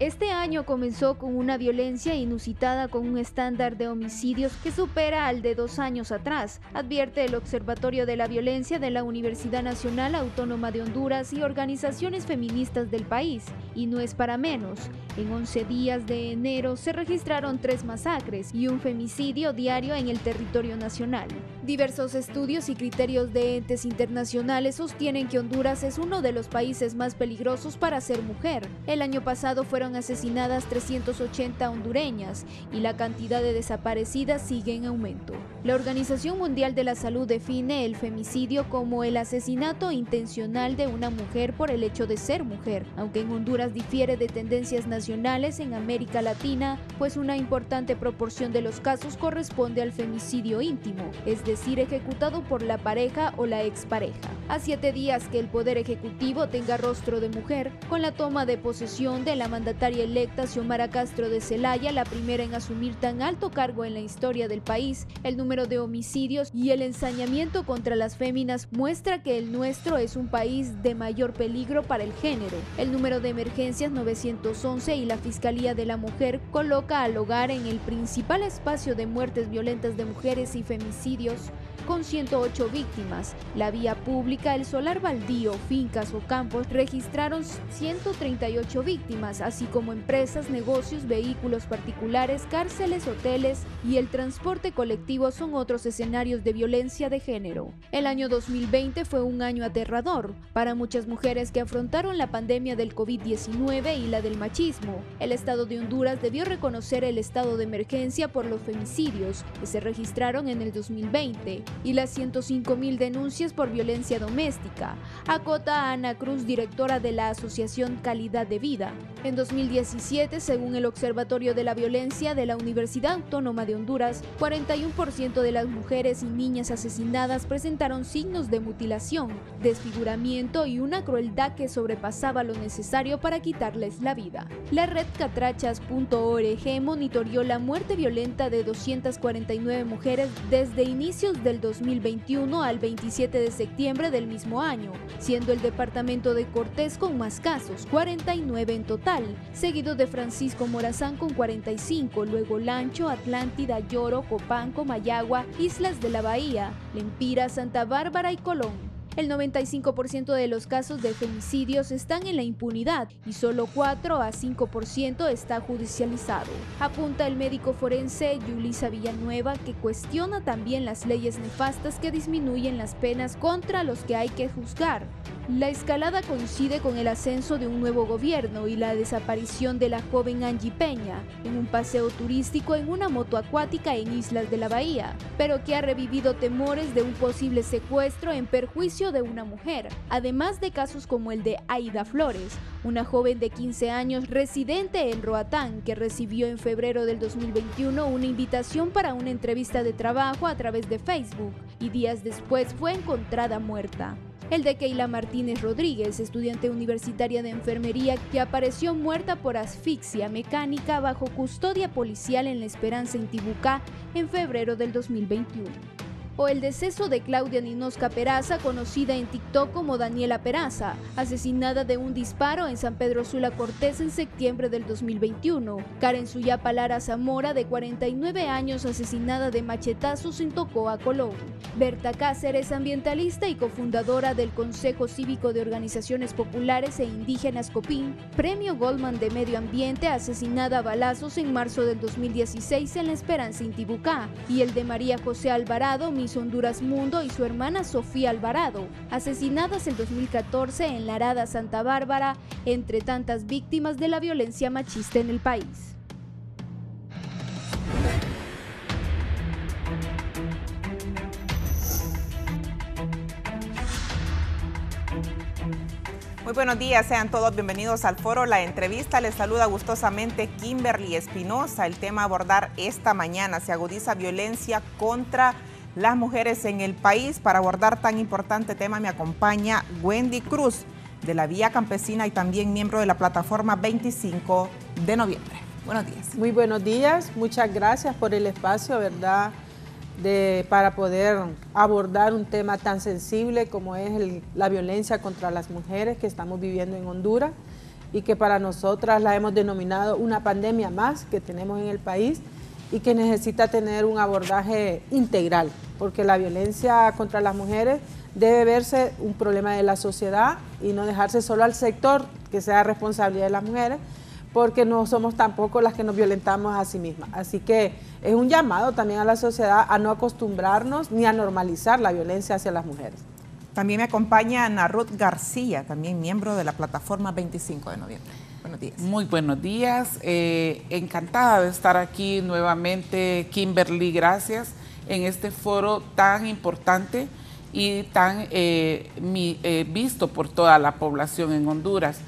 Este año comenzó con una violencia inusitada con un estándar de homicidios que supera al de 2 años atrás, advierte el Observatorio de la Violencia de la Universidad Nacional Autónoma de Honduras y organizaciones feministas del país. Y no es para menos. En 11 días de enero se registraron 3 masacres y un femicidio diario en el territorio nacional. Diversos estudios y criterios de entes internacionales sostienen que Honduras es uno de los países más peligrosos para ser mujer. El año pasado fueron asesinadas 380 hondureñas y la cantidad de desaparecidas sigue en aumento. La Organización Mundial de la Salud define el femicidio como el asesinato intencional de una mujer por el hecho de ser mujer, aunque en Honduras difiere de tendencias nacionales en América Latina, pues una importante proporción de los casos corresponde al femicidio íntimo, es decir, ejecutado por la pareja o la expareja. A 7 días que el Poder Ejecutivo tenga rostro de mujer, con la toma de posesión de la mandataria electa Xiomara Castro de Celaya, la primera en asumir tan alto cargo en la historia del país, el número de homicidios y el ensañamiento contra las féminas muestra que el nuestro es un país de mayor peligro para el género. El número de emergencias 911 y la Fiscalía de la Mujer coloca al hogar en el principal espacio de muertes violentas de mujeres y femicidios, con 108 víctimas. La vía pública, el solar baldío, fincas o campos registraron 138 víctimas, así como empresas, negocios, vehículos particulares, cárceles, hoteles y el transporte colectivo son otros escenarios de violencia de género. El año 2020 fue un año aterrador para muchas mujeres que afrontaron la pandemia del COVID-19 y la del machismo. El Estado de Honduras debió reconocer el estado de emergencia por los femicidios que se registraron en el 2020 y las 105,000 denuncias por violencia doméstica, acota Ana Cruz, directora de la Asociación Calidad de Vida. En 2017, según el Observatorio de la Violencia de la Universidad Autónoma de Honduras, 41% de las mujeres y niñas asesinadas presentaron signos de mutilación, desfiguramiento y una crueldad que sobrepasaba lo necesario para quitarles la vida. La red catrachas.org monitoreó la muerte violenta de 249 mujeres desde inicios del 2021 al 27 de septiembre del mismo año, siendo el departamento de Cortés con más casos, 49 en total, seguido de Francisco Morazán con 45, luego Lancho, Atlántida, Lloro, Copanco, Mayagua, Islas de la Bahía, Lempira, Santa Bárbara y Colón. El 95% de los casos de femicidios están en la impunidad y solo 4 a 5% está judicializado. Apunta el médico forense Yulisa Villanueva, que cuestiona también las leyes nefastas que disminuyen las penas contra los que hay que juzgar. La escalada coincide con el ascenso de un nuevo gobierno y la desaparición de la joven Angie Peña en un paseo turístico en una moto acuática en Islas de la Bahía, pero que ha revivido temores de un posible secuestro en perjuicio de una mujer, además de casos como el de Aida Flores, una joven de 15 años residente en Roatán que recibió en febrero del 2021 una invitación para una entrevista de trabajo a través de Facebook y días después fue encontrada muerta. El de Keila Martínez Rodríguez, estudiante universitaria de enfermería que apareció muerta por asfixia mecánica bajo custodia policial en La Esperanza, Intibucá, en febrero del 2021. O el deceso de Claudia Ninosca Peraza, conocida en TikTok como Daniela Peraza, asesinada de un disparo en San Pedro Sula Cortés en septiembre del 2021. Karen Suyapa Lara Zamora, de 49 años, asesinada de machetazos en Tocoa, Colón. Berta Cáceres, ambientalista y cofundadora del Consejo Cívico de Organizaciones Populares e Indígenas COPIN, Premio Goldman de Medio Ambiente, asesinada a balazos en marzo del 2016 en La Esperanza, Intibucá. Y el de María José Alvarado, Honduras Mundo, y su hermana Sofía Alvarado, asesinadas el 2014 en la Arada, Santa Bárbara, entre tantas víctimas de la violencia machista en el país. Muy buenos días, sean todos bienvenidos al foro La Entrevista. Les saluda gustosamente Kimberly Espinosa. El tema a abordar esta mañana: se agudiza violencia contra las mujeres en el país. Para abordar tan importante tema me acompaña Wendy Cruz, de la Vía Campesina y también miembro de la plataforma 25 de noviembre. Buenos días. Muy buenos días, muchas gracias por el espacio, ¿verdad?, para poder abordar un tema tan sensible como es la violencia contra las mujeres que estamos viviendo en Honduras. y que para nosotras la hemos denominado una pandemia más que tenemos en el país y que necesita tener un abordaje integral, porque la violencia contra las mujeres debe verse un problema de la sociedad y no dejarse solo al sector que sea responsabilidad de las mujeres, porque no somos tampoco las que nos violentamos a sí mismas. Así que es un llamado también a la sociedad a no acostumbrarnos ni a normalizar la violencia hacia las mujeres. También me acompaña Ana Ruth García, también miembro de la plataforma 25 de noviembre. Buenos días. Muy buenos días. Encantada de estar aquí nuevamente, Kimberly, gracias, en este foro tan importante y tan visto por toda la población en Honduras.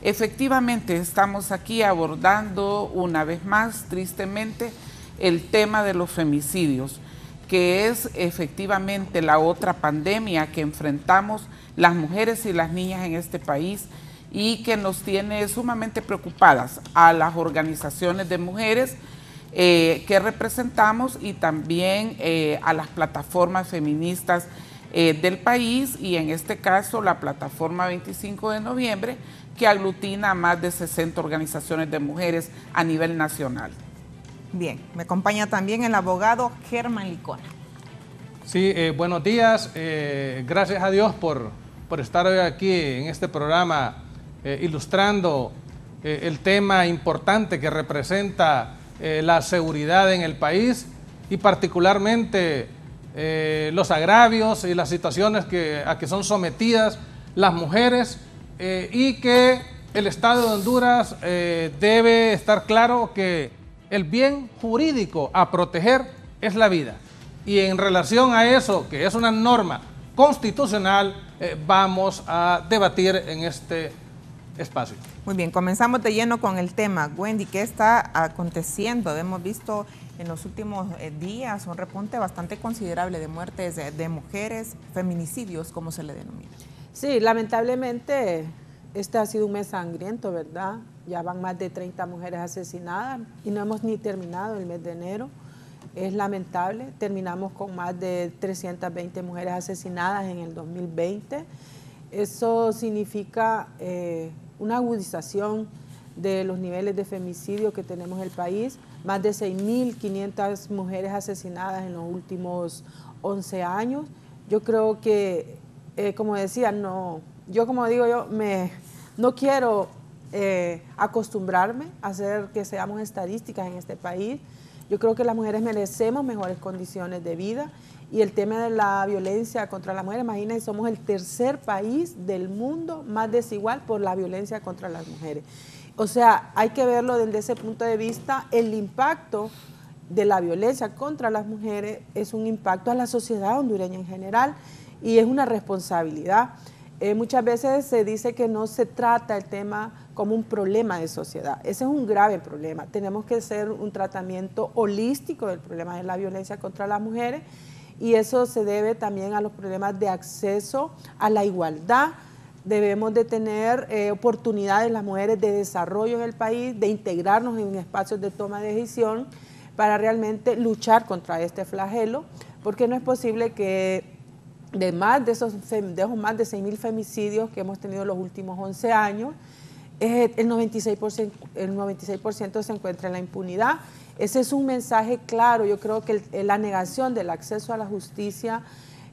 Efectivamente, estamos aquí abordando una vez más, tristemente, el tema de los femicidios, que es efectivamente la otra pandemia que enfrentamos las mujeres y las niñas en este país y que nos tiene sumamente preocupadas a las organizaciones de mujeres que representamos y también a las plataformas feministas del país, y en este caso la plataforma 25 de noviembre, que aglutina a más de 60 organizaciones de mujeres a nivel nacional. Bien, me acompaña también el abogado Germán Licona. Sí, buenos días. Gracias a Dios por estar hoy aquí en este programa ilustrando el tema importante que representa la seguridad en el país y particularmente los agravios y las situaciones a que son sometidas las mujeres y que el Estado de Honduras debe estar claro que el bien jurídico a proteger es la vida. Y en relación a eso, que es una norma constitucional, vamos a debatir en este espacio. Muy bien, comenzamos de lleno con el tema. Wendy, ¿qué está aconteciendo? Hemos visto en los últimos días un repunte bastante considerable de muertes de mujeres, feminicidios, como se le denomina. Sí, lamentablemente este ha sido un mes sangriento, ¿verdad? Ya van más de 30 mujeres asesinadas y no hemos ni terminado el mes de enero. Es lamentable, terminamos con más de 320 mujeres asesinadas en el 2020. Eso significa una agudización de los niveles de femicidio que tenemos en el país, más de 6.500 mujeres asesinadas en los últimos 11 años. Yo creo que, como decía, no quiero acostumbrarme a hacer que seamos estadísticas en este país. Yo creo que las mujeres merecemos mejores condiciones de vida y el tema de la violencia contra las mujeres, imagínense, somos el tercer país del mundo más desigual por la violencia contra las mujeres. O sea, hay que verlo desde ese punto de vista. El impacto de la violencia contra las mujeres es un impacto a la sociedad hondureña en general y es una responsabilidad. Muchas veces se dice que no se trata el tema como un problema de sociedad. Ese es un grave problema. Tenemos que hacer un tratamiento holístico del problema de la violencia contra las mujeres y eso se debe también a los problemas de acceso a la igualdad. Debemos de tener oportunidades las mujeres de desarrollo en el país, de integrarnos en espacios de toma de decisión para realmente luchar contra este flagelo, porque no es posible que de más de 6.000 femicidios que hemos tenido en los últimos 11 años, el 96% se encuentra en la impunidad. Ese es un mensaje claro. Yo creo que la negación del acceso a la justicia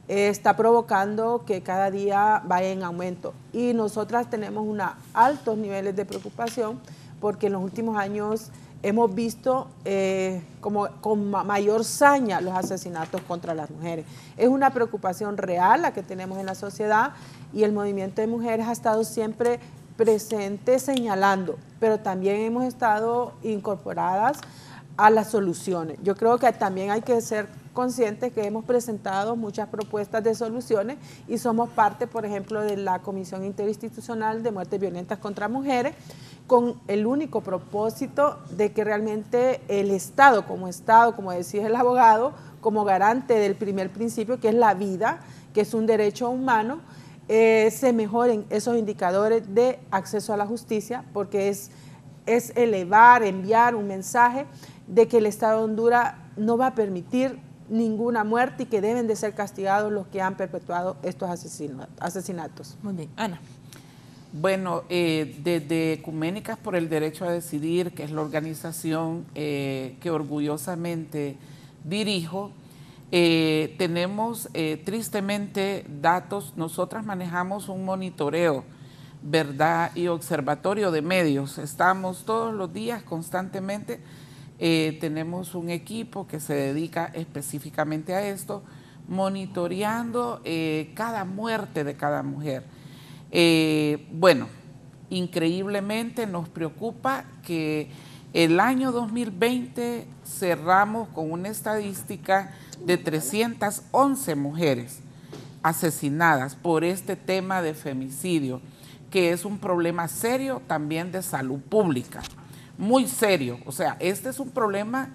está provocando que cada día vaya en aumento. Y nosotras tenemos altos niveles de preocupación porque en los últimos años hemos visto como con mayor saña los asesinatos contra las mujeres. Es una preocupación real la que tenemos en la sociedad y el movimiento de mujeres ha estado siempre presente señalando, pero también hemos estado incorporadas a las soluciones. Yo creo que también hay que ser conscientes que hemos presentado muchas propuestas de soluciones y somos parte, por ejemplo, de la Comisión Interinstitucional de Muertes Violentas contra Mujeres, con el único propósito de que realmente el Estado, como decía el abogado, como garante del primer principio, que es la vida, que es un derecho humano, se mejoren esos indicadores de acceso a la justicia, porque es enviar un mensaje de que el Estado de Honduras no va a permitir ninguna muerte y que deben de ser castigados los que han perpetuado estos asesinatos. Muy bien, Ana. Bueno, desde Ecuménicas por el Derecho a Decidir, que es la organización que orgullosamente dirijo, tenemos tristemente datos. Nosotras manejamos un monitoreo, ¿verdad?, y observatorio de medios. Estamos todos los días constantemente, tenemos un equipo que se dedica específicamente a esto, monitoreando cada muerte de cada mujer. Bueno, increíblemente nos preocupa que el año 2020 cerramos con una estadística de 311 mujeres asesinadas por este tema de femicidio, que es un problema serio también de salud pública, muy serio. O sea, este es un problema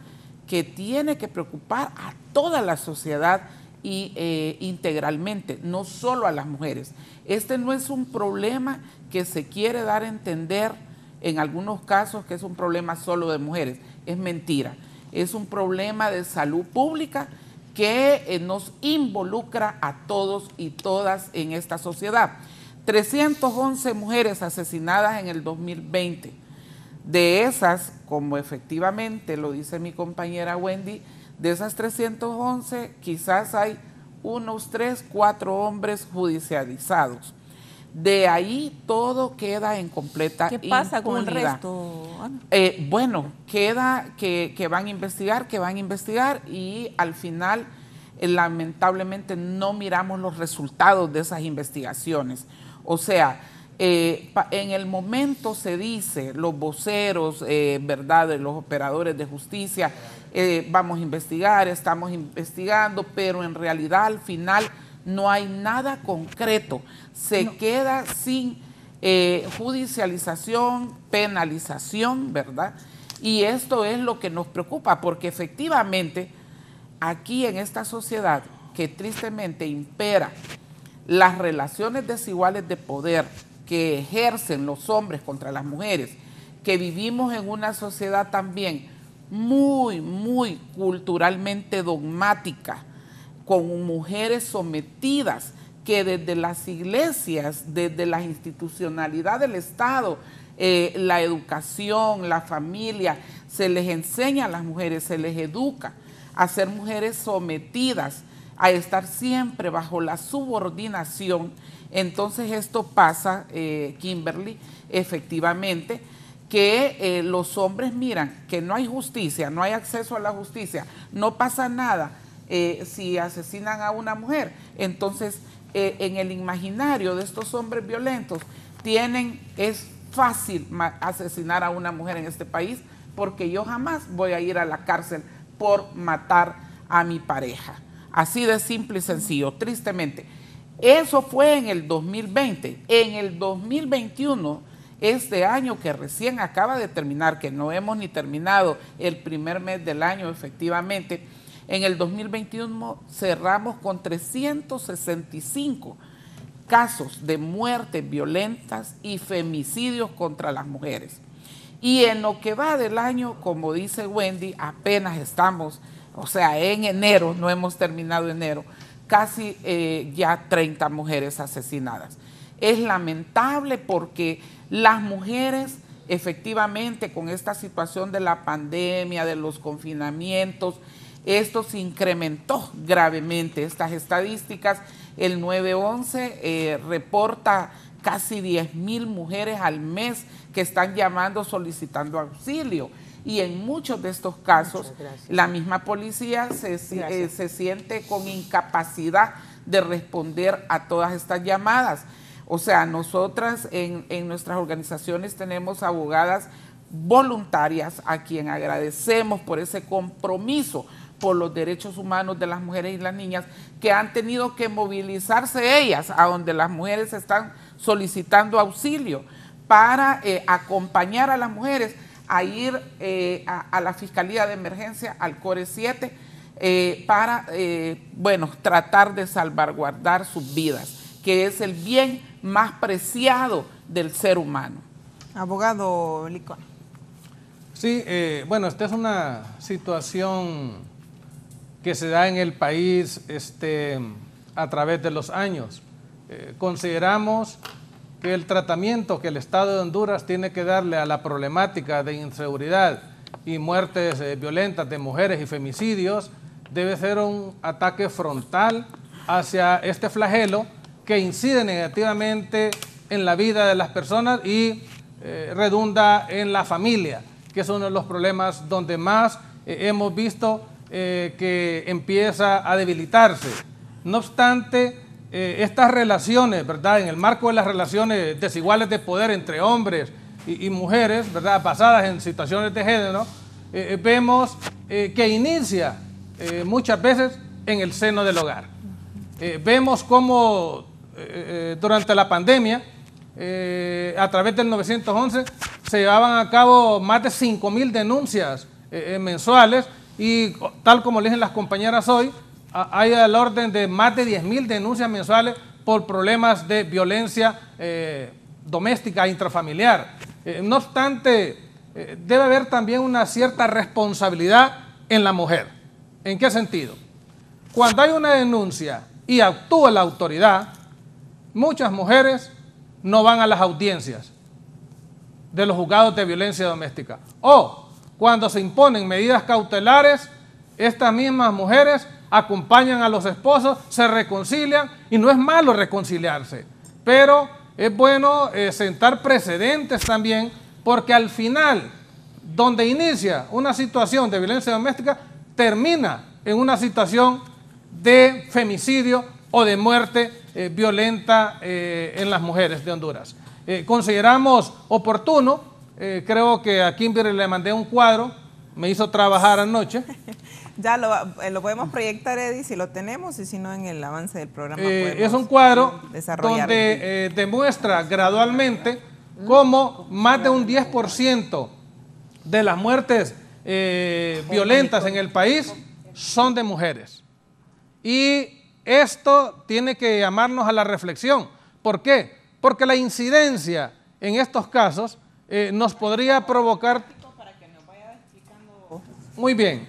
que tiene que preocupar a toda la sociedad y integralmente, no solo a las mujeres. Este no es un problema que se quiere dar a entender en algunos casos que es un problema solo de mujeres. Es mentira. Es un problema de salud pública que nos involucra a todos y todas en esta sociedad. 311 mujeres asesinadas en el 2020. De esas, como efectivamente lo dice mi compañera Wendy, de esas 311, quizás hay unos 3, 4 hombres judicializados. De ahí todo queda en completa impunidad. ¿Qué pasa con el resto, Ana? Bueno, queda que van a investigar y al final, lamentablemente, no miramos los resultados de esas investigaciones. O sea, en el momento se dice, los voceros, ¿verdad?, de los operadores de justicia, vamos a investigar, estamos investigando, pero en realidad al final no hay nada concreto. Se queda sin judicialización, penalización, ¿verdad? Y esto es lo que nos preocupa, porque efectivamente aquí en esta sociedad que tristemente impera las relaciones desiguales de poder que ejercen los hombres contra las mujeres, que vivimos en una sociedad también muy culturalmente dogmática, con mujeres sometidas, que desde las iglesias, desde la institucionalidad del Estado, la educación, la familia, se les enseña a las mujeres, se les educa a ser mujeres sometidas, a estar siempre bajo la subordinación. Entonces esto pasa, Kimberly, efectivamente, que los hombres miran que no hay justicia, no hay acceso a la justicia, no pasa nada si asesinan a una mujer. Entonces, en el imaginario de estos hombres violentos, es fácil asesinar a una mujer en este país porque yo jamás voy a ir a la cárcel por matar a mi pareja. Así de simple y sencillo, tristemente. Eso fue en el 2020. En el 2021, este año que recién acaba de terminar, que no hemos ni terminado el primer mes del año efectivamente, en el 2021 cerramos con 365 casos de muertes violentas y femicidios contra las mujeres. Y en lo que va del año, como dice Wendy, apenas estamos, o sea, en enero, no hemos terminado enero, casi ya 30 mujeres asesinadas. Es lamentable porque las mujeres, efectivamente, con esta situación de la pandemia, de los confinamientos, esto se incrementó gravemente. Estas estadísticas, el 911 reporta casi 10,000 mujeres al mes que están llamando solicitando auxilio. Y en muchos de estos casos, la misma policía se siente con incapacidad de responder a todas estas llamadas. O sea, nosotras en nuestras organizaciones tenemos abogadas voluntarias a quien agradecemos por ese compromiso por los derechos humanos de las mujeres y las niñas, que han tenido que movilizarse ellas a donde las mujeres están solicitando auxilio para acompañar a las mujeres a ir a la Fiscalía de Emergencia, al CORE 7, para, bueno, tratar de salvaguardar sus vidas, que es el bien más preciado del ser humano. Abogado Licón. Sí, bueno, esta es una situación que se da en el país a través de los años. Consideramos que el tratamiento que el Estado de Honduras tiene que darle a la problemática de inseguridad y muertes violentas de mujeres y femicidios debe ser un ataque frontal hacia este flagelo que incide negativamente en la vida de las personas y redunda en la familia, que es uno de los problemas donde más hemos visto que empieza a debilitarse. No obstante, estas relaciones, ¿verdad?, en el marco de las relaciones desiguales de poder entre hombres y mujeres, ¿verdad?, basadas en situaciones de género, vemos que inicia muchas veces en el seno del hogar. Vemos cómo durante la pandemia, a través del 911, se llevaban a cabo más de 5.000 denuncias mensuales y tal como le dicen las compañeras hoy, hay al orden de más de 10.000 denuncias mensuales por problemas de violencia doméstica intrafamiliar. No obstante, debe haber también una cierta responsabilidad en la mujer. ¿En qué sentido? Cuando hay una denuncia y actúa la autoridad, muchas mujeres no van a las audiencias de los juzgados de violencia doméstica. O cuando se imponen medidas cautelares, estas mismas mujeres acompañan a los esposos, se reconcilian, y no es malo reconciliarse, pero es bueno sentar precedentes también, porque al final, donde inicia una situación de violencia doméstica, termina en una situación de femicidio o de muerte violenta en las mujeres de Honduras. Consideramos oportuno, creo que a Kimberly le mandé un cuadro, me hizo trabajar anoche. Ya lo podemos proyectar, Eddie, si lo tenemos, y si no, en el avance del programa es un cuadro donde demuestra gradualmente cómo más de un 10% de las muertes violentas en el país son de mujeres. Y esto tiene que llamarnos a la reflexión. ¿Por qué? Porque la incidencia en estos casos nos podría provocar... Muy bien,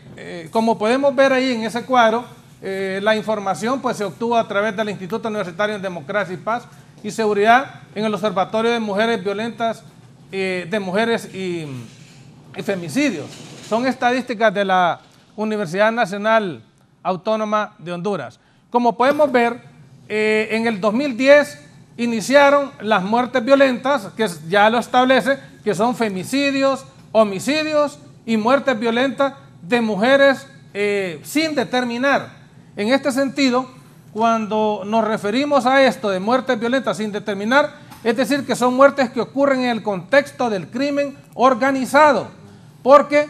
como podemos ver ahí en ese cuadro, la información pues se obtuvo a través del Instituto Universitario de Democracia y Paz y Seguridad en el Observatorio de Mujeres Violentas, de Mujeres y Femicidios. Son estadísticas de la Universidad Nacional Autónoma de Honduras. Como podemos ver, en el 2010 iniciaron las muertes violentas, que ya lo establece, que son femicidios, homicidios y muertes violentas de mujeres sin determinar. En este sentido, cuando nos referimos a esto de muertes violentas sin determinar, es decir, que son muertes que ocurren en el contexto del crimen organizado, porque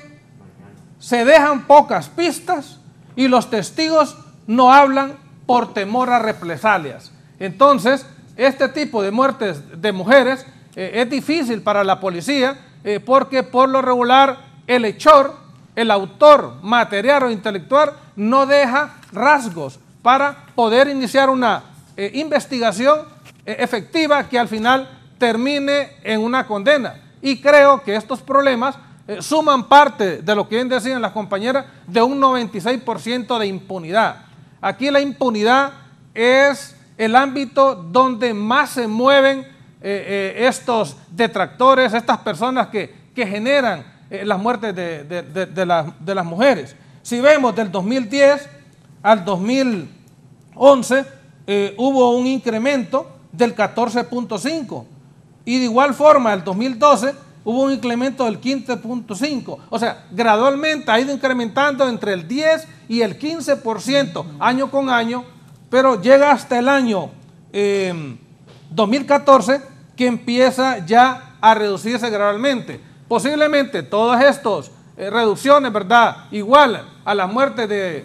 se dejan pocas pistas y los testigos no hablan por temor a represalias. Entonces, este tipo de muertes de mujeres es difícil para la policía porque por lo regular el hechor, el autor material o intelectual, no deja rasgos para poder iniciar una investigación efectiva que al final termine en una condena. Y creo que estos problemas suman parte de lo que bien decían las compañeras, de un 96% de impunidad. Aquí la impunidad es el ámbito donde más se mueven estos detractores, estas personas que generan las muertes de las mujeres. Si vemos del 2010 al 2011, hubo un incremento del 14.5 y de igual forma el 2012 hubo un incremento del 15.5. O sea, gradualmente ha ido incrementando entre el 10 y el 15% año con año, pero llega hasta el año 2014 que empieza ya a reducirse gradualmente. Posiblemente todas estas reducciones, ¿verdad?, igual a las muertes de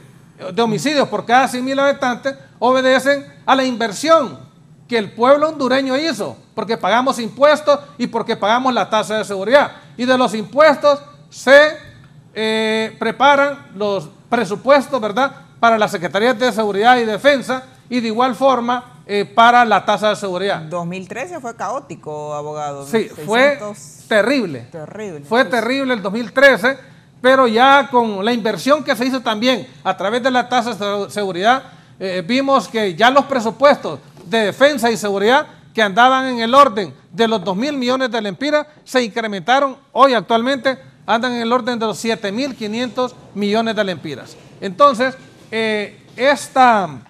homicidios por cada 100.000 habitantes, obedecen a la inversión que el pueblo hondureño hizo, porque pagamos impuestos y porque pagamos la tasa de seguridad. Y de los impuestos se preparan los presupuestos, ¿verdad?, para las Secretarías de Seguridad y Defensa, y de igual forma para la tasa de seguridad. 2013 fue caótico, abogado. Sí, 600... fue terrible. Terrible. Fue terrible el 2013, pero ya con la inversión que se hizo también a través de la tasa de seguridad, vimos que ya los presupuestos de defensa y seguridad que andaban en el orden de los 2.000 millones de lempiras, se incrementaron, hoy actualmente andan en el orden de los 7.500 millones de lempiras. Entonces, esta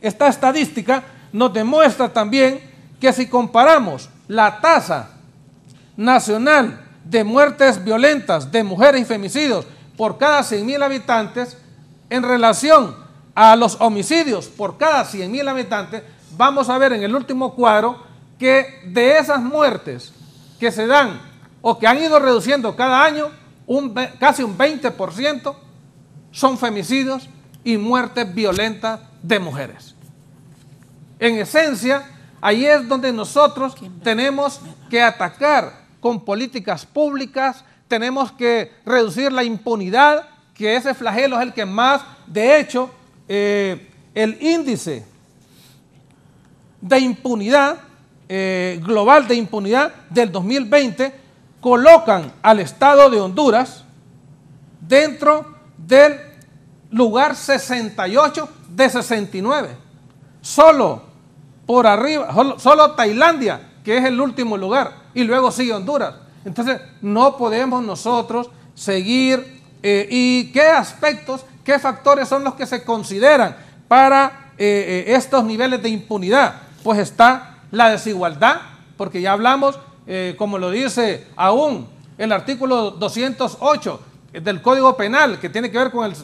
estadística nos demuestra también que si comparamos la tasa nacional de muertes violentas de mujeres y femicidios por cada 100.000 habitantes en relación a los homicidios por cada 100.000 habitantes, vamos a ver en el último cuadro que de esas muertes que se dan o que han ido reduciendo cada año, casi un 20% son femicidios y muertes violentas de mujeres. En esencia, ahí es donde nosotros tenemos que atacar con políticas públicas, tenemos que reducir la impunidad, que ese flagelo es el que más, de hecho, el índice de impunidad, global de impunidad del 2020, colocan al Estado de Honduras dentro del lugar 68 de 69. Solo por arriba, solo Tailandia, que es el último lugar, y luego sigue Honduras. Entonces, no podemos nosotros seguir, y qué aspectos, qué factores son los que se consideran para estos niveles de impunidad. Pues está la desigualdad, porque ya hablamos, como lo dice aún el artículo 208 del Código Penal, que tiene que ver con el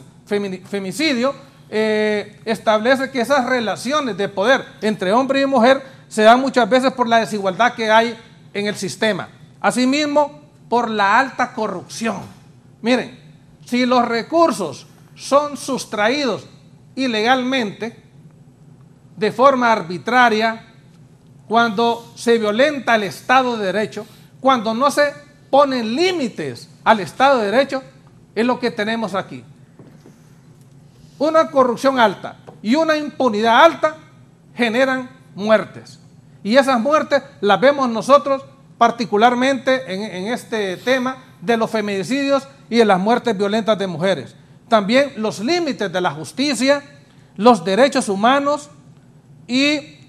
femicidio, establece que esas relaciones de poder entre hombre y mujer se dan muchas veces por la desigualdad que hay en el sistema. Asimismo, por la alta corrupción. Miren, si los recursos son sustraídos ilegalmente, de forma arbitraria, cuando se violenta el Estado de Derecho, cuando no se ponen límites al Estado de Derecho, es lo que tenemos aquí. Una corrupción alta y una impunidad alta generan muertes. Y esas muertes las vemos nosotros particularmente en este tema de los feminicidios y de las muertes violentas de mujeres. También los límites de la justicia, los derechos humanos y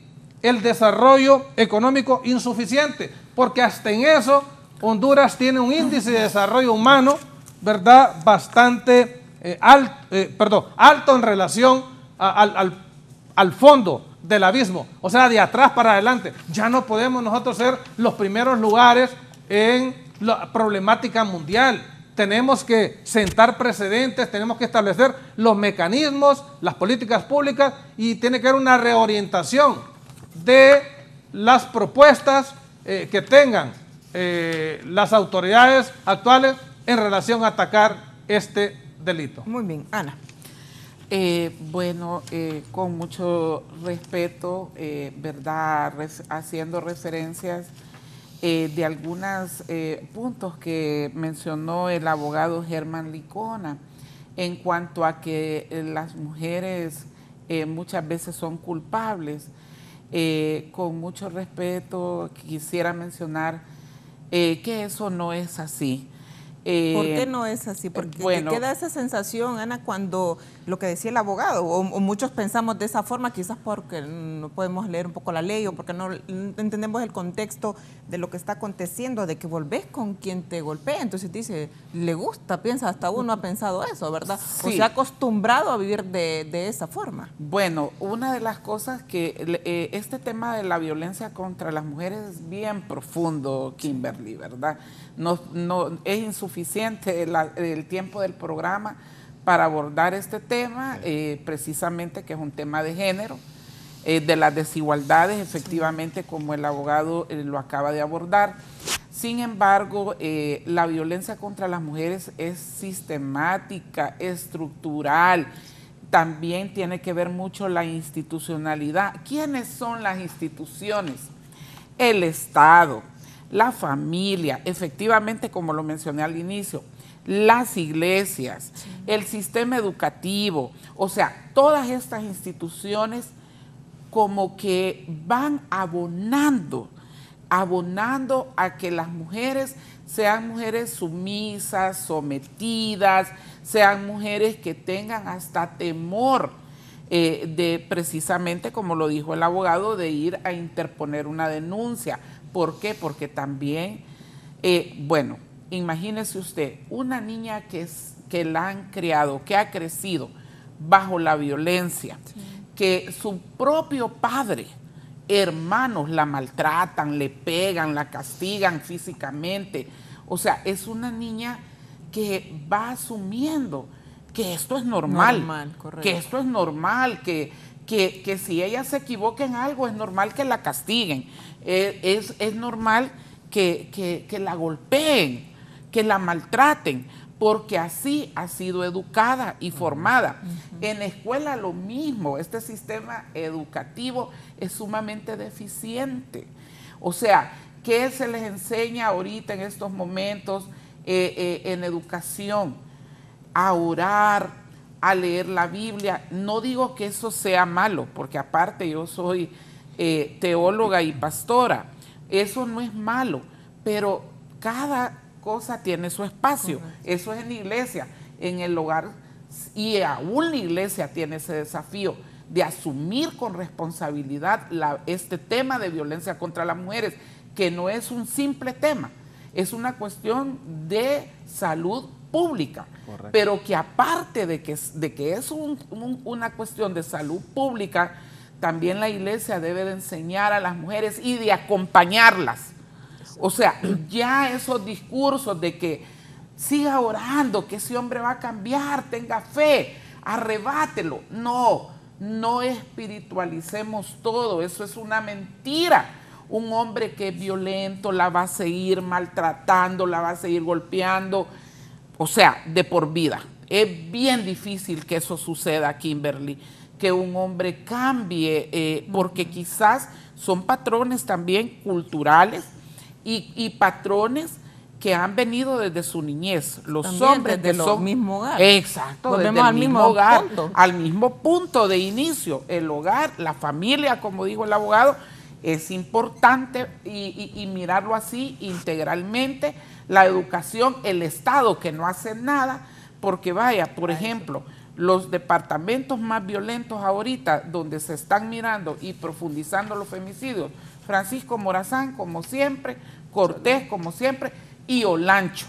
el desarrollo económico insuficiente, porque hasta en eso Honduras tiene un índice de desarrollo humano, ¿verdad?, bastante alto en relación al fondo del abismo, o sea, de atrás para adelante. Ya no podemos nosotros ser los primeros lugares en la problemática mundial. Tenemos que sentar precedentes, tenemos que establecer los mecanismos, las políticas públicas, y tiene que haber una reorientación de las propuestas que tengan las autoridades actuales en relación a atacar este delito. Muy bien, Ana. Con mucho respeto, ¿verdad? Haciendo referencias de algunos puntos que mencionó el abogado Germán Licona en cuanto a que las mujeres muchas veces son culpables. Con mucho respeto quisiera mencionar que eso no es así. ¿Por qué no es así? Porque queda esa sensación, Ana, cuando lo que decía el abogado, o muchos pensamos de esa forma, quizás porque no podemos leer un poco la ley o porque no entendemos el contexto de lo que está aconteciendo, de que volvés con quien te golpea. Entonces dice, le gusta, piensa, hasta uno ha pensado eso, ¿verdad? Sí. O se ha acostumbrado a vivir de esa forma. Bueno, una de las cosas que este tema de la violencia contra las mujeres es bien profundo, Kimberly, ¿verdad? No es insuficiente el tiempo del programa para abordar este tema, precisamente que es un tema de género, de las desigualdades, efectivamente, como el abogado lo acaba de abordar. Sin embargo, la violencia contra las mujeres es sistemática, estructural, también tiene que ver mucho la institucionalidad. ¿Quiénes son las instituciones? El Estado, la familia, efectivamente, como lo mencioné al inicio, las iglesias, el sistema educativo, o sea, todas estas instituciones como que van abonando a que las mujeres sean mujeres sumisas, sometidas, sean mujeres que tengan hasta temor de precisamente, como lo dijo el abogado, de ir a interponer una denuncia. ¿Por qué? Porque también, bueno, imagínese usted, una niña que la han criado, que ha crecido bajo la violencia, que su propio padre, hermanos la maltratan, le pegan, la castigan físicamente. O sea, es una niña que va asumiendo que esto es normal, que esto es normal, que si ella se equivoca en algo es normal que la castiguen, es normal que la golpeen, que la maltraten, porque así ha sido educada y formada. En la escuela lo mismo, este sistema educativo es sumamente deficiente. O sea, ¿qué se les enseña ahorita en estos momentos en educación? A orar, a leer la Biblia. No digo que eso sea malo, porque aparte yo soy teóloga y pastora. Eso no es malo, pero cada cosa tiene su espacio. Eso es en la iglesia, en el hogar, y aún la iglesia tiene ese desafío de asumir con responsabilidad este tema de violencia contra las mujeres, que no es un simple tema, es una cuestión de salud pública. Correcto. Pero que aparte de que es una cuestión de salud pública, también la iglesia debe de enseñar a las mujeres y de acompañarlas. O sea, ya esos discursos de que siga orando, que ese hombre va a cambiar, tenga fe, arrebátelo. No espiritualicemos todo, eso es una mentira. Un hombre que es violento la va a seguir maltratando, la va a seguir golpeando, o sea, de por vida. Es bien difícil que eso suceda, Kimberly, que un hombre cambie, porque quizás son patrones también culturales y patrones que han venido desde su niñez. Los también hombres desde el mismo hogar. Exacto, volvemos desde al el mismo hogar, punto. al mismo punto de inicio. El hogar, la familia, como dijo el abogado, es importante y mirarlo así integralmente. La educación, el Estado que no hace nada, porque vaya, por ejemplo, los departamentos más violentos ahorita, donde se están mirando y profundizando los femicidios, Francisco Morazán, como siempre, Cortés, como siempre, y Olancho.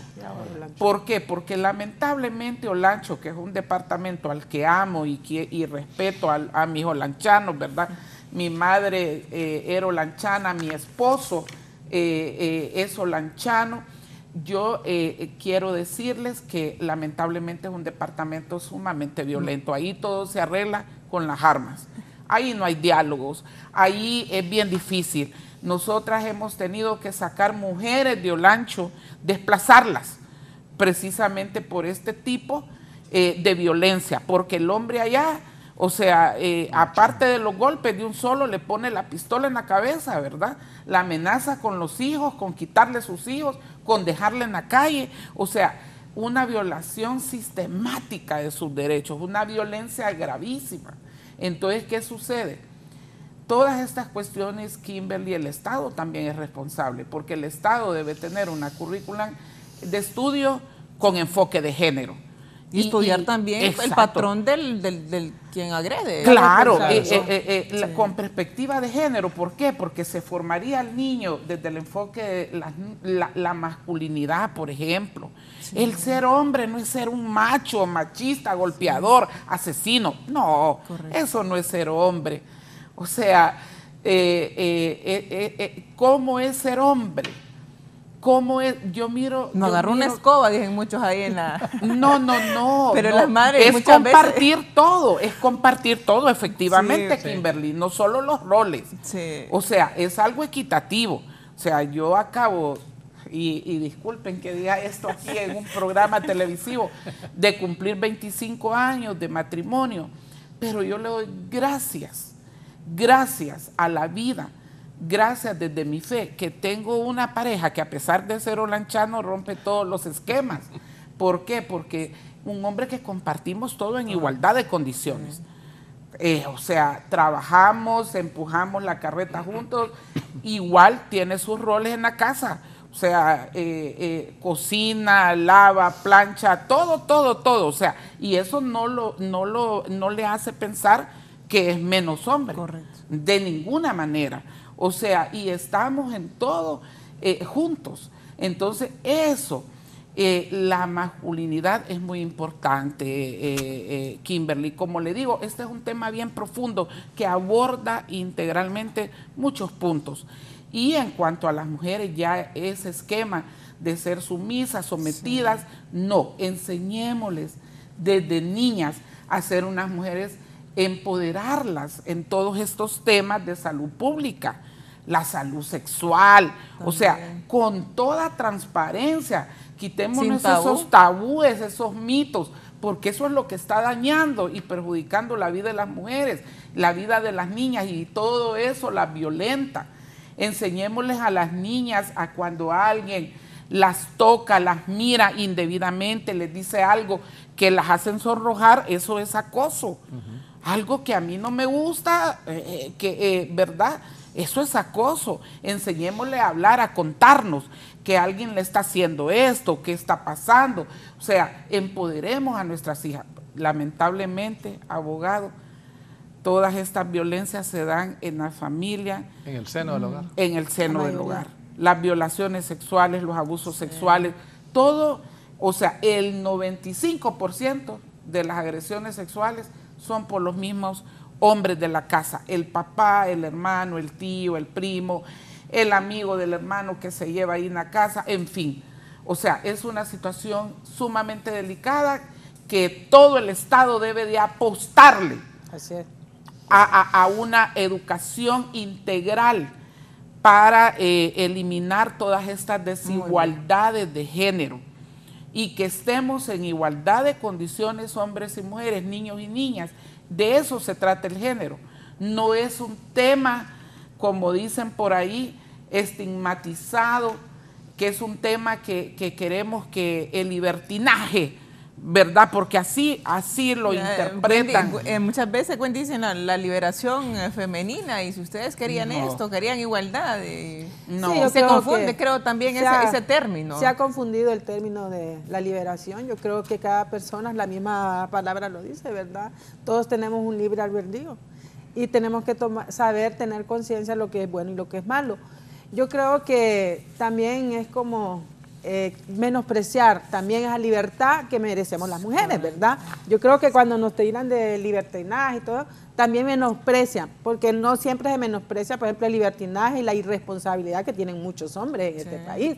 ¿Por qué? Porque lamentablemente Olancho, que es un departamento al que amo y respeto a mis olanchanos, ¿verdad? Mi madre era olanchana, mi esposo es olanchano. Yo quiero decirles que lamentablemente es un departamento sumamente violento. Ahí todo se arregla con las armas. Ahí no hay diálogos, ahí es bien difícil. Nosotras hemos tenido que sacar mujeres de Olancho, desplazarlas, precisamente por este tipo de violencia, porque el hombre allá, o sea, aparte de los golpes de un solo, le pone la pistola en la cabeza, ¿verdad? La amenaza con los hijos, con quitarle sus hijos, con dejarle en la calle, o sea, una violación sistemática de sus derechos, una violencia gravísima. Entonces, ¿qué sucede? Todas estas cuestiones, Kimberly, el Estado también es responsable, porque el Estado debe tener una currícula de estudio con enfoque de género. Y estudiar también exacto. El patrón del quien agrede. Claro, con perspectiva de género. ¿Por qué? Porque se formaría al niño desde el enfoque de la masculinidad, por ejemplo. Sí. El ser hombre no es ser un macho, machista, golpeador, asesino. No, correcto. Eso no es ser hombre. O sea, ¿cómo es ser hombre? ¿Cómo es? Yo miro... No agarró una escoba, dicen muchos ahí en la... No. Pero las madres es muchas compartir veces... todo, es compartir todo, efectivamente, sí, Kimberly, sí. No solo los roles. Sí. O sea, es algo equitativo. O sea, yo acabo, y disculpen que diga esto aquí en un programa televisivo, de cumplir 25 años de matrimonio, pero yo le doy gracias a la vida, gracias desde mi fe, que tengo una pareja que a pesar de ser olanchano rompe todos los esquemas. ¿Por qué? Porque un hombre que compartimos todo en igualdad de condiciones. O sea, trabajamos, empujamos la carreta juntos, igual tiene sus roles en la casa. O sea, cocina, lava, plancha, todo. O sea, y eso no le hace pensar que es menos hombre. Correcto. De ninguna manera. O sea, y estamos en todo juntos. Entonces, eso, la masculinidad es muy importante, Kimberly. Como le digo, este es un tema bien profundo que aborda integralmente muchos puntos. Y en cuanto a las mujeres, ya ese esquema de ser sumisas, sometidas, sí. No, enseñémosles desde niñas a ser unas mujeres, empoderarlas en todos estos temas de salud pública, la salud sexual, también. O sea, con toda transparencia, quitémonos esos tabúes, esos mitos, porque eso es lo que está dañando y perjudicando la vida de las mujeres, la vida de las niñas, y todo eso las violenta. Enseñémosles a las niñas a cuando alguien las toca, las mira indebidamente, les dice algo que las hacen sonrojar, eso es acoso. Algo que a mí no me gusta, ¿verdad? Eso es acoso. Enseñémosle a hablar, a contarnos que alguien le está haciendo esto, qué está pasando. O sea, empoderemos a nuestras hijas. Lamentablemente, abogado, todas estas violencias se dan en la familia. En el seno del hogar. En el seno del hogar. Las violaciones sexuales, los abusos sexuales, todo, o sea, el 95% de las agresiones sexuales son por los mismos hombres de la casa, el papá, el hermano, el tío, el primo, el amigo del hermano que se lleva ahí en la casa, en fin. O sea, es una situación sumamente delicada que todo el Estado debe de apostarle a una educación integral para eliminar todas estas desigualdades de género y que estemos en igualdad de condiciones hombres y mujeres, niños y niñas. De eso se trata el género. No es un tema, como dicen por ahí, estigmatizado, que es un tema que queremos que el libertinaje, ¿verdad? Porque así lo interpretan. Muchas veces dicen la liberación femenina, y si ustedes querían esto, querían igualdad. No. Sí, se confunde, creo, también ese término. Se ha confundido el término de la liberación. Yo creo que cada persona, la misma palabra lo dice, ¿verdad? Todos tenemos un libre albedrío y tenemos que saber, tener conciencia de lo que es bueno y lo que es malo. Yo creo que también es como menospreciar también esa libertad que merecemos las mujeres, ¿verdad? Yo creo que cuando nos tiran de libertinaje y todo, también menosprecian, porque no siempre se menosprecia, por ejemplo, el libertinaje y la irresponsabilidad que tienen muchos hombres en este país.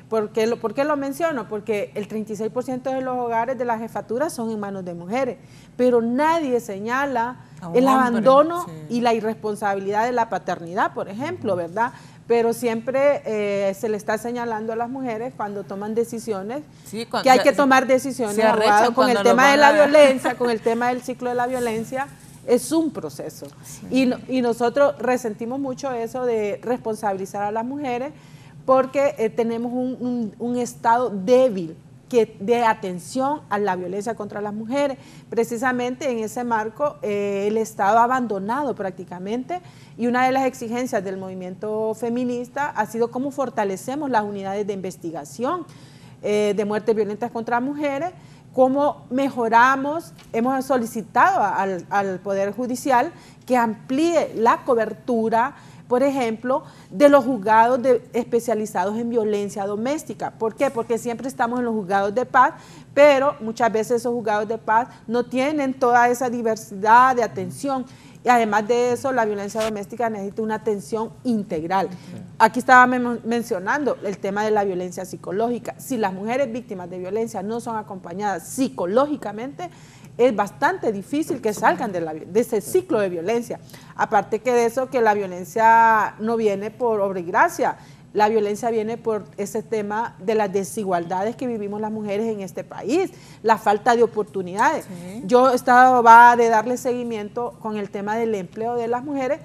¿Por qué lo menciono? Porque el 36% de los hogares de la jefatura son en manos de mujeres, pero nadie señala el abandono y la irresponsabilidad de la paternidad, por ejemplo, ¿verdad? Pero siempre se le está señalando a las mujeres cuando toman decisiones, que hay que tomar decisiones, abogado, con el tema de la violencia, con el tema del ciclo de la violencia, es un proceso. Sí. Y nosotros resentimos mucho eso de responsabilizar a las mujeres porque tenemos un estado débil de atención a la violencia contra las mujeres. Precisamente en ese marco el Estado ha abandonado prácticamente, y una de las exigencias del movimiento feminista ha sido cómo fortalecemos las unidades de investigación de muertes violentas contra mujeres, cómo mejoramos, hemos solicitado al Poder Judicial que amplíe la cobertura, por ejemplo, de los juzgados especializados en violencia doméstica. ¿Por qué? Porque siempre estamos en los juzgados de paz, pero muchas veces esos juzgados de paz no tienen toda esa diversidad de atención. Y además de eso, la violencia doméstica necesita una atención integral. Aquí estaba mencionando el tema de la violencia psicológica. Si las mujeres víctimas de violencia no son acompañadas psicológicamente, es bastante difícil que salgan de ese ciclo de violencia. Aparte que de eso, que la violencia no viene por obra y gracia, la violencia viene por ese tema de las desigualdades que vivimos las mujeres en este país, la falta de oportunidades. Sí. Yo he estado de darle seguimiento con el tema del empleo de las mujeres,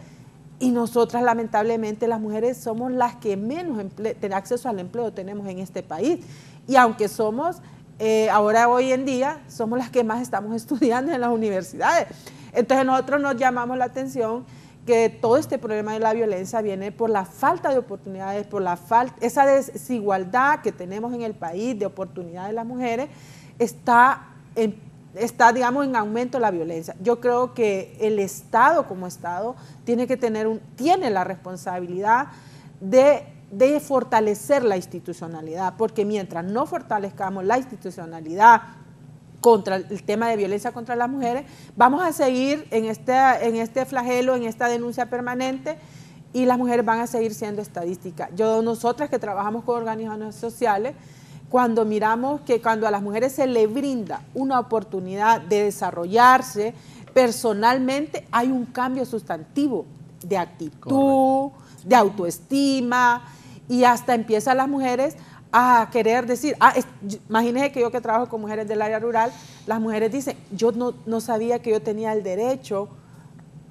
y nosotras lamentablemente las mujeres somos las que menos acceso al empleo tenemos en este país. Y aunque somos... ahora hoy en día somos las que más estamos estudiando en las universidades. Entonces nosotros nos llamamos la atención que todo este problema de la violencia viene por la falta de oportunidades, por esa desigualdad que tenemos en el país de oportunidades de las mujeres, está está, digamos, en aumento la violencia. Yo creo que el Estado como Estado tiene que tiene la responsabilidad de fortalecer la institucionalidad, porque mientras no fortalezcamos la institucionalidad contra el tema de violencia contra las mujeres, vamos a seguir en este flagelo, en esta denuncia permanente, y las mujeres van a seguir siendo estadística. Nosotras que trabajamos con organizaciones sociales, cuando miramos que cuando a las mujeres se les brinda una oportunidad de desarrollarse personalmente, hay un cambio sustantivo de actitud, de autoestima, y hasta empiezan las mujeres a querer decir, imagínense que yo que trabajo con mujeres del área rural, las mujeres dicen, yo no sabía que yo tenía el derecho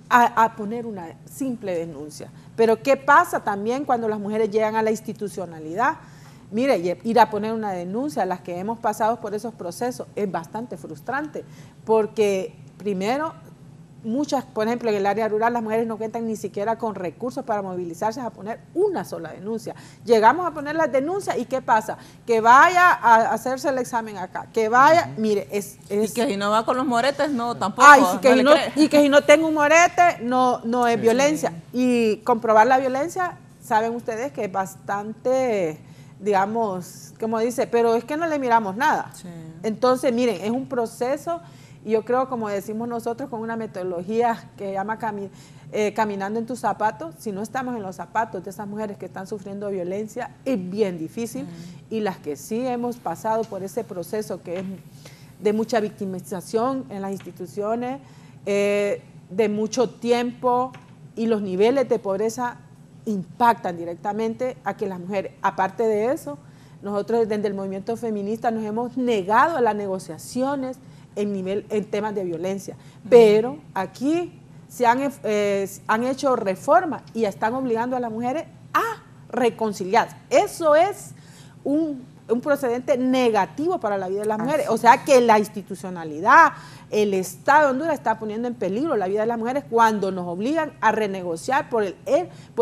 a poner una simple denuncia. Pero ¿qué pasa también cuando las mujeres llegan a la institucionalidad? Mire, ir a poner una denuncia, las que hemos pasado por esos procesos, es bastante frustrante, porque primero, por ejemplo, en el área rural, las mujeres no cuentan ni siquiera con recursos para movilizarse a poner una sola denuncia. Llegamos a poner las denuncias y ¿qué pasa? Que vaya a hacerse el examen acá, que vaya, mire, y que si no va con los moretes, no, tampoco. Y que si no tengo un morete, no es violencia. Y comprobar la violencia, saben ustedes que es bastante, digamos, como dice, pero es que no le miramos nada. Sí. Entonces, miren, es un proceso. Y yo creo, como decimos nosotros, con una metodología que se llama caminando en tus zapatos, si no estamos en los zapatos de esas mujeres que están sufriendo violencia, es bien difícil. Y las que sí hemos pasado por ese proceso que es de mucha victimización en las instituciones, de mucho tiempo, y los niveles de pobreza impactan directamente a que las mujeres, aparte de eso, nosotros desde el movimiento feminista nos hemos negado a las negociaciones en temas de violencia, pero aquí se han hecho reformas y están obligando a las mujeres a reconciliarse. Eso es un procedente negativo para la vida de las mujeres. O sea que la institucionalidad, el Estado de Honduras está poniendo en peligro la vida de las mujeres cuando nos obligan a renegociar por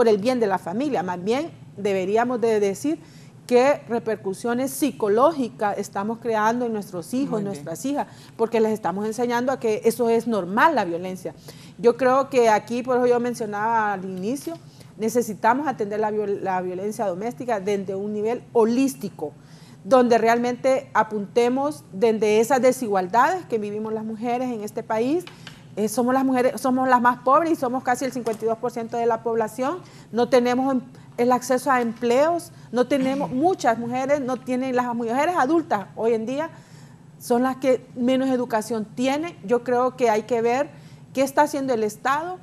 el bien de la familia. Más bien deberíamos de decir qué repercusiones psicológicas estamos creando en nuestros hijos, nuestras hijas, porque les estamos enseñando a que eso es normal, la violencia. Yo creo que aquí, por eso yo mencionaba al inicio, necesitamos atender la violencia doméstica desde un nivel holístico, donde realmente apuntemos desde esas desigualdades que vivimos las mujeres en este país. Somos las mujeres, somos las más pobres y somos casi el 52% de la población, no tenemos el acceso a empleos, no tenemos, muchas mujeres no tienen, las mujeres adultas hoy en día son las que menos educación tienen. Yo creo que hay que ver qué está haciendo el Estado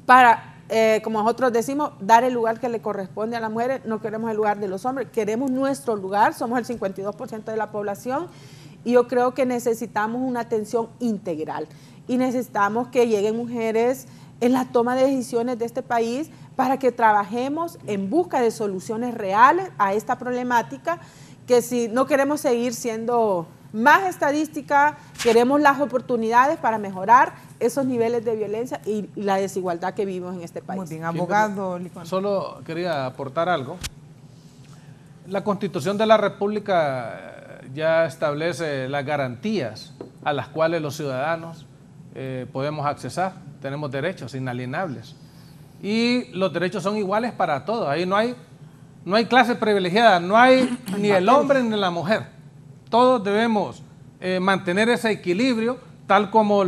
para, como nosotros decimos, dar el lugar que le corresponde a las mujeres. No queremos el lugar de los hombres, queremos nuestro lugar, somos el 52% de la población, y yo creo que necesitamos una atención integral y necesitamos que lleguen mujeres en la toma de decisiones de este país para que trabajemos en busca de soluciones reales a esta problemática, que si no queremos seguir siendo más estadística, queremos las oportunidades para mejorar esos niveles de violencia y la desigualdad que vivimos en este país. Muy bien, abogado. Solo quería aportar algo. La Constitución de la República ya establece las garantías a las cuales los ciudadanos podemos accesar. Tenemos derechos inalienables y los derechos son iguales para todos. Ahí no hay clase privilegiada, no hay ni el hombre ni la mujer. Todos debemos mantener ese equilibrio tal como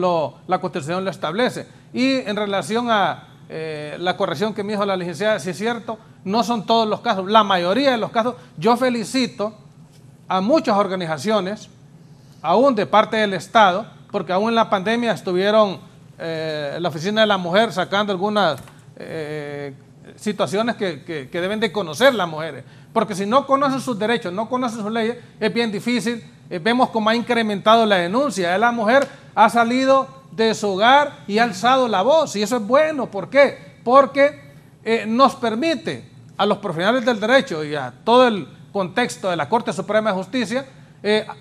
la Constitución lo establece. Y en relación a la corrección que me dijo la licenciada, si es cierto, no son todos los casos, la mayoría de los casos. Yo felicito a muchas organizaciones, aún de parte del Estado, porque aún en la pandemia estuvieron la Oficina de la Mujer sacando algunas situaciones que deben de conocer las mujeres, porque si no conocen sus derechos, no conocen sus leyes, es bien difícil. Vemos cómo ha incrementado la denuncia. La mujer ha salido de su hogar y ha alzado la voz, y eso es bueno. ¿Por qué? Porque nos permite a los profesionales del derecho y a todo el contexto de la Corte Suprema de Justicia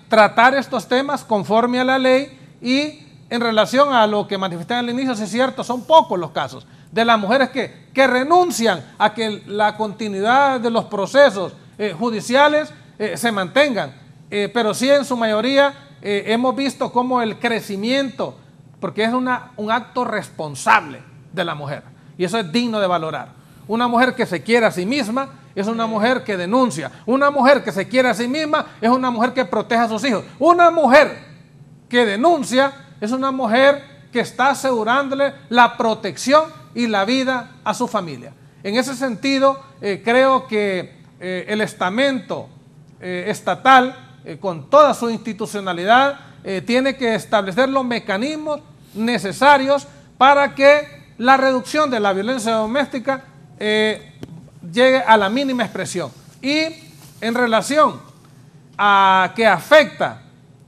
tratar estos temas conforme a la ley. Y en relación a lo que manifesté al inicio, si es cierto, son pocos los casos de las mujeres que renuncian a que la continuidad de los procesos judiciales se mantengan, pero sí en su mayoría hemos visto cómo el crecimiento, porque es un acto responsable de la mujer, y eso es digno de valorar. Una mujer que se quiere a sí misma es una mujer que denuncia. Una mujer que se quiere a sí misma es una mujer que protege a sus hijos. Una mujer que denuncia es una mujer que está asegurándole la protección y la vida a su familia. En ese sentido, creo que el estamento estatal, con toda su institucionalidad, tiene que establecer los mecanismos necesarios para que la reducción de la violencia doméstica llegue a la mínima expresión. Y en relación a que afecta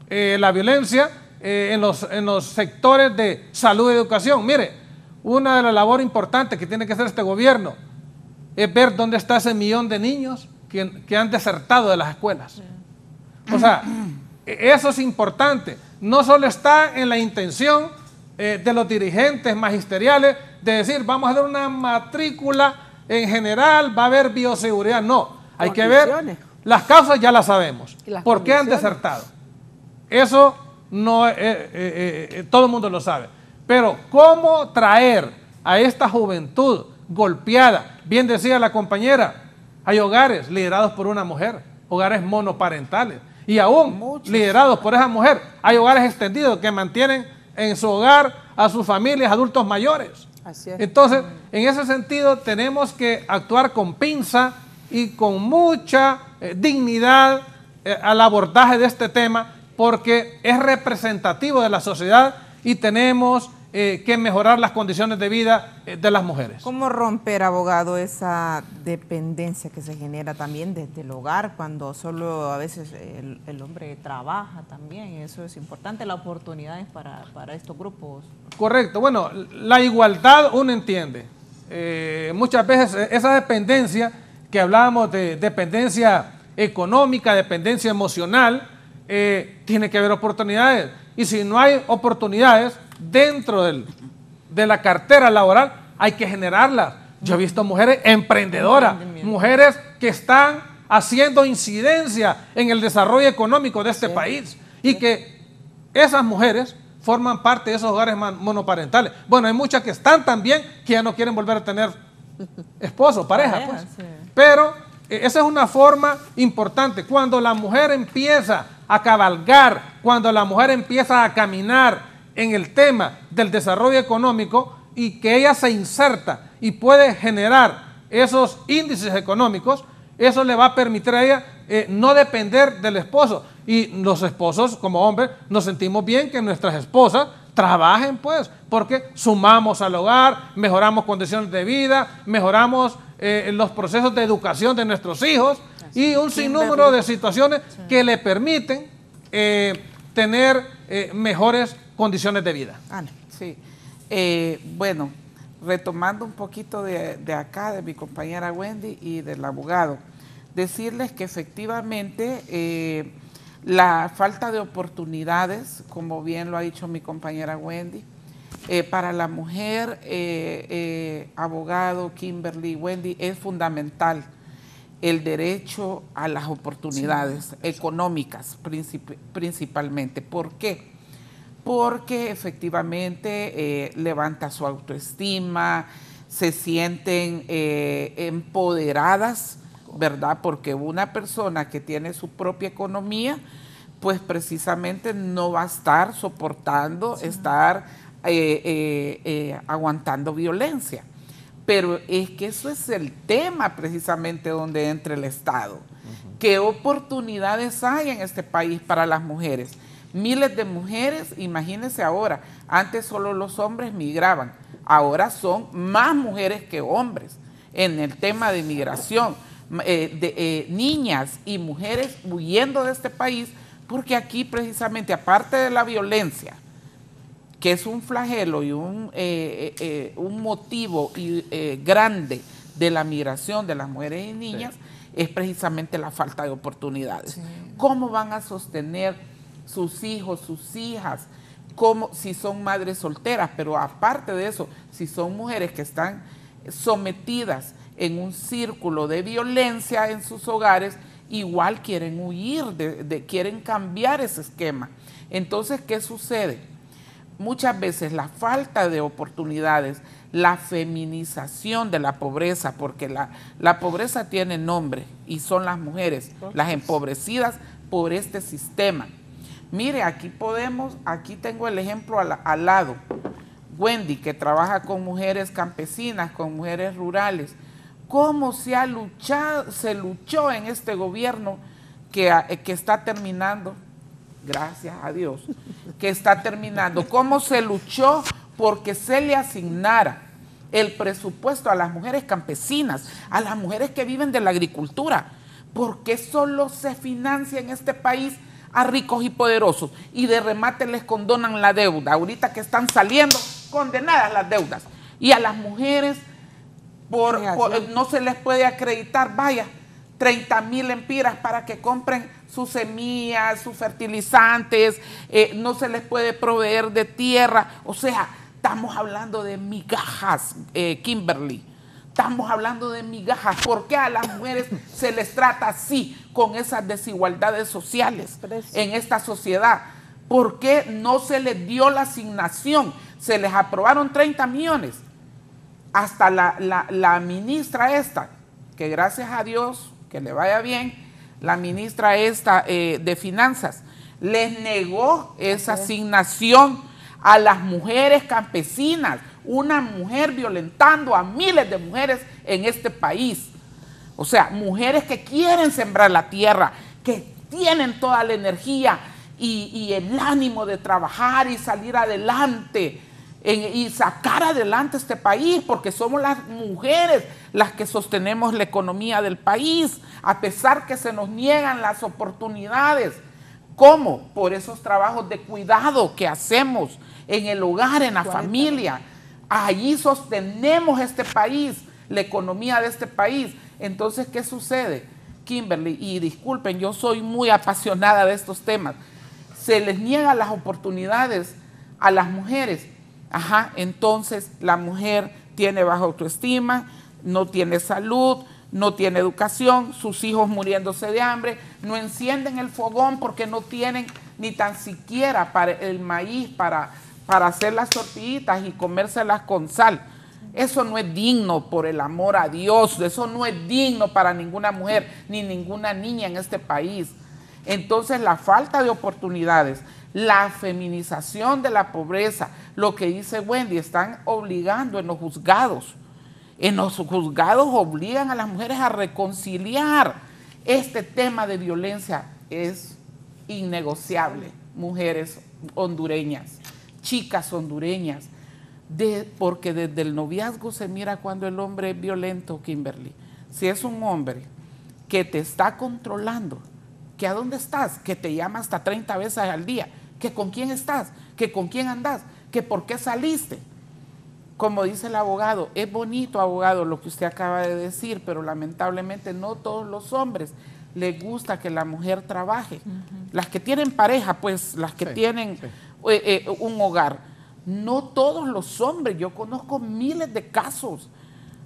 la violencia en los sectores de salud y educación, mire, una de las labores importantes que tiene que hacer este gobierno es ver dónde está ese millón de niños que han desertado de las escuelas. O sea, eso es importante. No solo está en la intención de los dirigentes magisteriales de decir, vamos a dar una matrícula en general, va a haber bioseguridad. No, hay que ver, las causas ya las sabemos. ¿Por qué han desertado? Eso no, todo el mundo lo sabe. Pero ¿cómo traer a esta juventud golpeada? Bien decía la compañera, hay hogares liderados por una mujer, hogares monoparentales, y aún liderados por esa mujer, hay hogares extendidos que mantienen en su hogar a sus familias, adultos mayores. Así es. Entonces, en ese sentido, tenemos que actuar con pinza y con mucha dignidad al abordaje de este tema, porque es representativo de la sociedad y tenemos que mejorar las condiciones de vida de las mujeres. ¿Cómo romper, abogado, esa dependencia que se genera también desde el hogar, cuando solo a veces el hombre trabaja también? Eso es importante, las oportunidades para estos grupos. Correcto. Bueno, la igualdad uno entiende. Muchas veces esa dependencia, que hablábamos de dependencia económica, dependencia emocional, tiene que haber oportunidades. Y si no hay oportunidades dentro de la cartera laboral, hay que generarlas. Yo he visto mujeres emprendedoras, mujeres que están haciendo incidencia en el desarrollo económico de este país, y que esas mujeres forman parte de esos hogares monoparentales. Bueno, hay muchas que están también que ya no quieren volver a tener esposo, pareja, pues. Sí. Pero esa es una forma importante. Cuando la mujer empieza a cabalgar, cuando la mujer empieza a caminar en el tema del desarrollo económico, y que ella se inserta y puede generar esos índices económicos, eso le va a permitir a ella no depender del esposo. Y los esposos, como hombres, nos sentimos bien que nuestras esposas trabajen, pues, porque sumamos al hogar, mejoramos condiciones de vida, mejoramos los procesos de educación de nuestros hijos, y un sinnúmero de situaciones que le permiten tener mejores condiciones de vida. Sí. Bueno, retomando un poquito de acá, de mi compañera Wendy y del abogado, decirles que efectivamente la falta de oportunidades, como bien lo ha dicho mi compañera Wendy, para la mujer, abogado, Kimberly, Wendy, es fundamental el derecho a las oportunidades económicas principalmente. ¿Por qué? Porque efectivamente levanta su autoestima, se sienten empoderadas, ¿verdad? Porque una persona que tiene su propia economía, pues precisamente no va a estar soportando, estar aguantando violencia. Pero es que eso es el tema precisamente donde entra el Estado. ¿Qué oportunidades hay en este país para las mujeres? Miles de mujeres, imagínense ahora, antes solo los hombres migraban, ahora son más mujeres que hombres en el tema de migración, niñas y mujeres huyendo de este país, porque aquí precisamente, aparte de la violencia, que es un flagelo y un motivo grande de la migración de las mujeres y niñas, es precisamente la falta de oportunidades. Sí. ¿Cómo van a sostener sus hijos, sus hijas, si son madres solteras? Pero aparte de eso, si son mujeres que están sometidas en un círculo de violencia en sus hogares igual quieren huir, quieren cambiar ese esquema. Entonces, ¿qué sucede? Muchas veces la falta de oportunidades, la feminización de la pobreza, porque la pobreza tiene nombre y son las mujeres, las empobrecidas por este sistema. Mire, aquí tengo el ejemplo al lado. Wendy, que trabaja con mujeres campesinas, con mujeres rurales. ¿Cómo se luchó en este gobierno que está terminando? Gracias a Dios, que está terminando. ¿Cómo se luchó porque se le asignara el presupuesto a las mujeres campesinas, a las mujeres que viven de la agricultura? ¿Por qué solo se financia en este país a ricos y poderosos y de remate les condonan la deuda? Ahorita que están saliendo condenadas las deudas. Y a las mujeres no se les puede acreditar, vaya, 30,000 lempiras para que compren sus semillas, sus fertilizantes, no se les puede proveer de tierra. O sea, estamos hablando de migajas, Kimberly. Estamos hablando de migajas. ¿Por qué a las mujeres se les trata así, con esas desigualdades sociales en esta sociedad? ¿Por qué no se les dio la asignación? Se les aprobaron 30 millones. Hasta la ministra esta, que gracias a Dios, que le vaya bien, la ministra esta de Finanzas, les negó esa asignación a las mujeres campesinas, una mujer violentando a miles de mujeres en este país. O sea, mujeres que quieren sembrar la tierra, que tienen toda la energía y el ánimo de trabajar y salir adelante y sacar adelante este país, porque somos las mujeres las que sostenemos la economía del país, a pesar que se nos niegan las oportunidades. ¿Cómo? Por esos trabajos de cuidado que hacemos en el hogar, en la familia. Allí sostenemos este país, la economía de este país. Entonces, ¿qué sucede, Kimberly? Y disculpen, yo soy muy apasionada de estos temas. Se les niegan las oportunidades a las mujeres. Entonces la mujer tiene baja autoestima, no tiene salud, no tiene educación, sus hijos muriéndose de hambre, no encienden el fogón porque no tienen ni tan siquiera para el maíz para hacer las tortillitas y comérselas con sal. Eso no es digno, por el amor a Dios, eso no es digno para ninguna mujer ni ninguna niña en este país. Entonces la falta de oportunidades, la feminización de la pobreza, lo que dice Wendy, están obligando en los juzgados. En los juzgados obligan a las mujeres a reconciliar. Este tema de violencia es innegociable. Mujeres hondureñas, chicas hondureñas, porque desde el noviazgo se mira cuando el hombre es violento, Kimberly. Si es un hombre que te está controlando, que a dónde estás, que te llama hasta 30 veces al día, que con quién estás, que con quién andás, que por qué saliste. Como dice el abogado, es bonito, abogado, lo que usted acaba de decir, pero lamentablemente no todos los hombres les gusta que la mujer trabaje. Las que tienen pareja, pues, las que tienen un hogar. No todos los hombres, yo conozco miles de casos.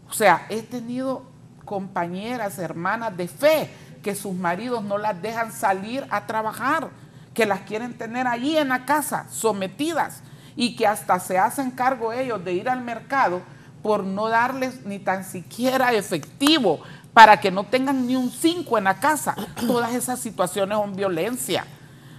O sea, he tenido compañeras, hermanas de fe, que sus maridos no las dejan salir a trabajar, que las quieren tener allí en la casa, sometidas, y que hasta se hacen cargo ellos de ir al mercado por no darles ni tan siquiera efectivo para que no tengan ni un 5 en la casa. Todas esas situaciones son violencia.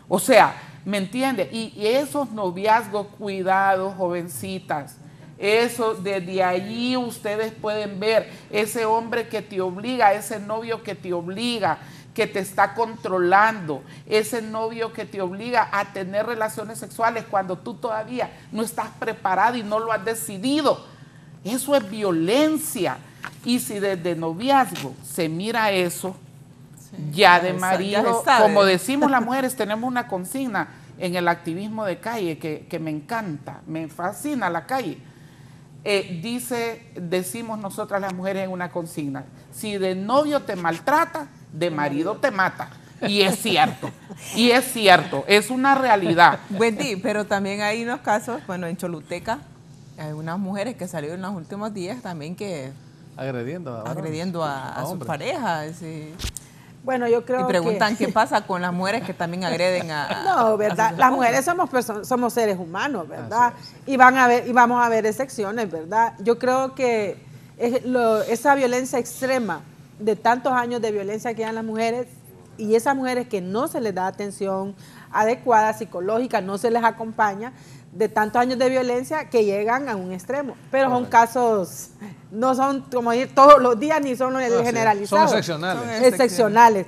O sea, ¿me entiende? Y esos noviazgos, cuidado, jovencitas, eso desde allí ustedes pueden ver ese hombre que te obliga, ese novio que te obliga, que te está controlando, ese novio que te obliga a tener relaciones sexuales cuando tú todavía no estás preparada y no lo has decidido. Eso es violencia. Y si desde noviazgo se mira eso, ya de marido, como decimos las mujeres, tenemos una consigna en el activismo de calle que me encanta, me fascina la calle. Decimos nosotras las mujeres en una consigna: si de novio te maltrata, de marido te mata. Y es cierto, es una realidad. Wendy, pero también hay unos casos, bueno, en Choluteca, hay unas mujeres que salieron en los últimos días también que agrediendo a sus parejas. Sí. Bueno, yo creo y preguntan qué pasa con las mujeres que también agreden a... No, ¿verdad? Las mujeres somos seres humanos, ¿verdad? Y vamos a ver excepciones, ¿verdad? Yo creo que esa violencia extrema de tantos años de violencia que hay en las mujeres y esas mujeres que no se les da atención adecuada, psicológica, no se les acompaña, de tantos años de violencia que llegan a un extremo. Pero son casos, no son como ir todos los días ni son generalizados. Son excepcionales. Excepcionales.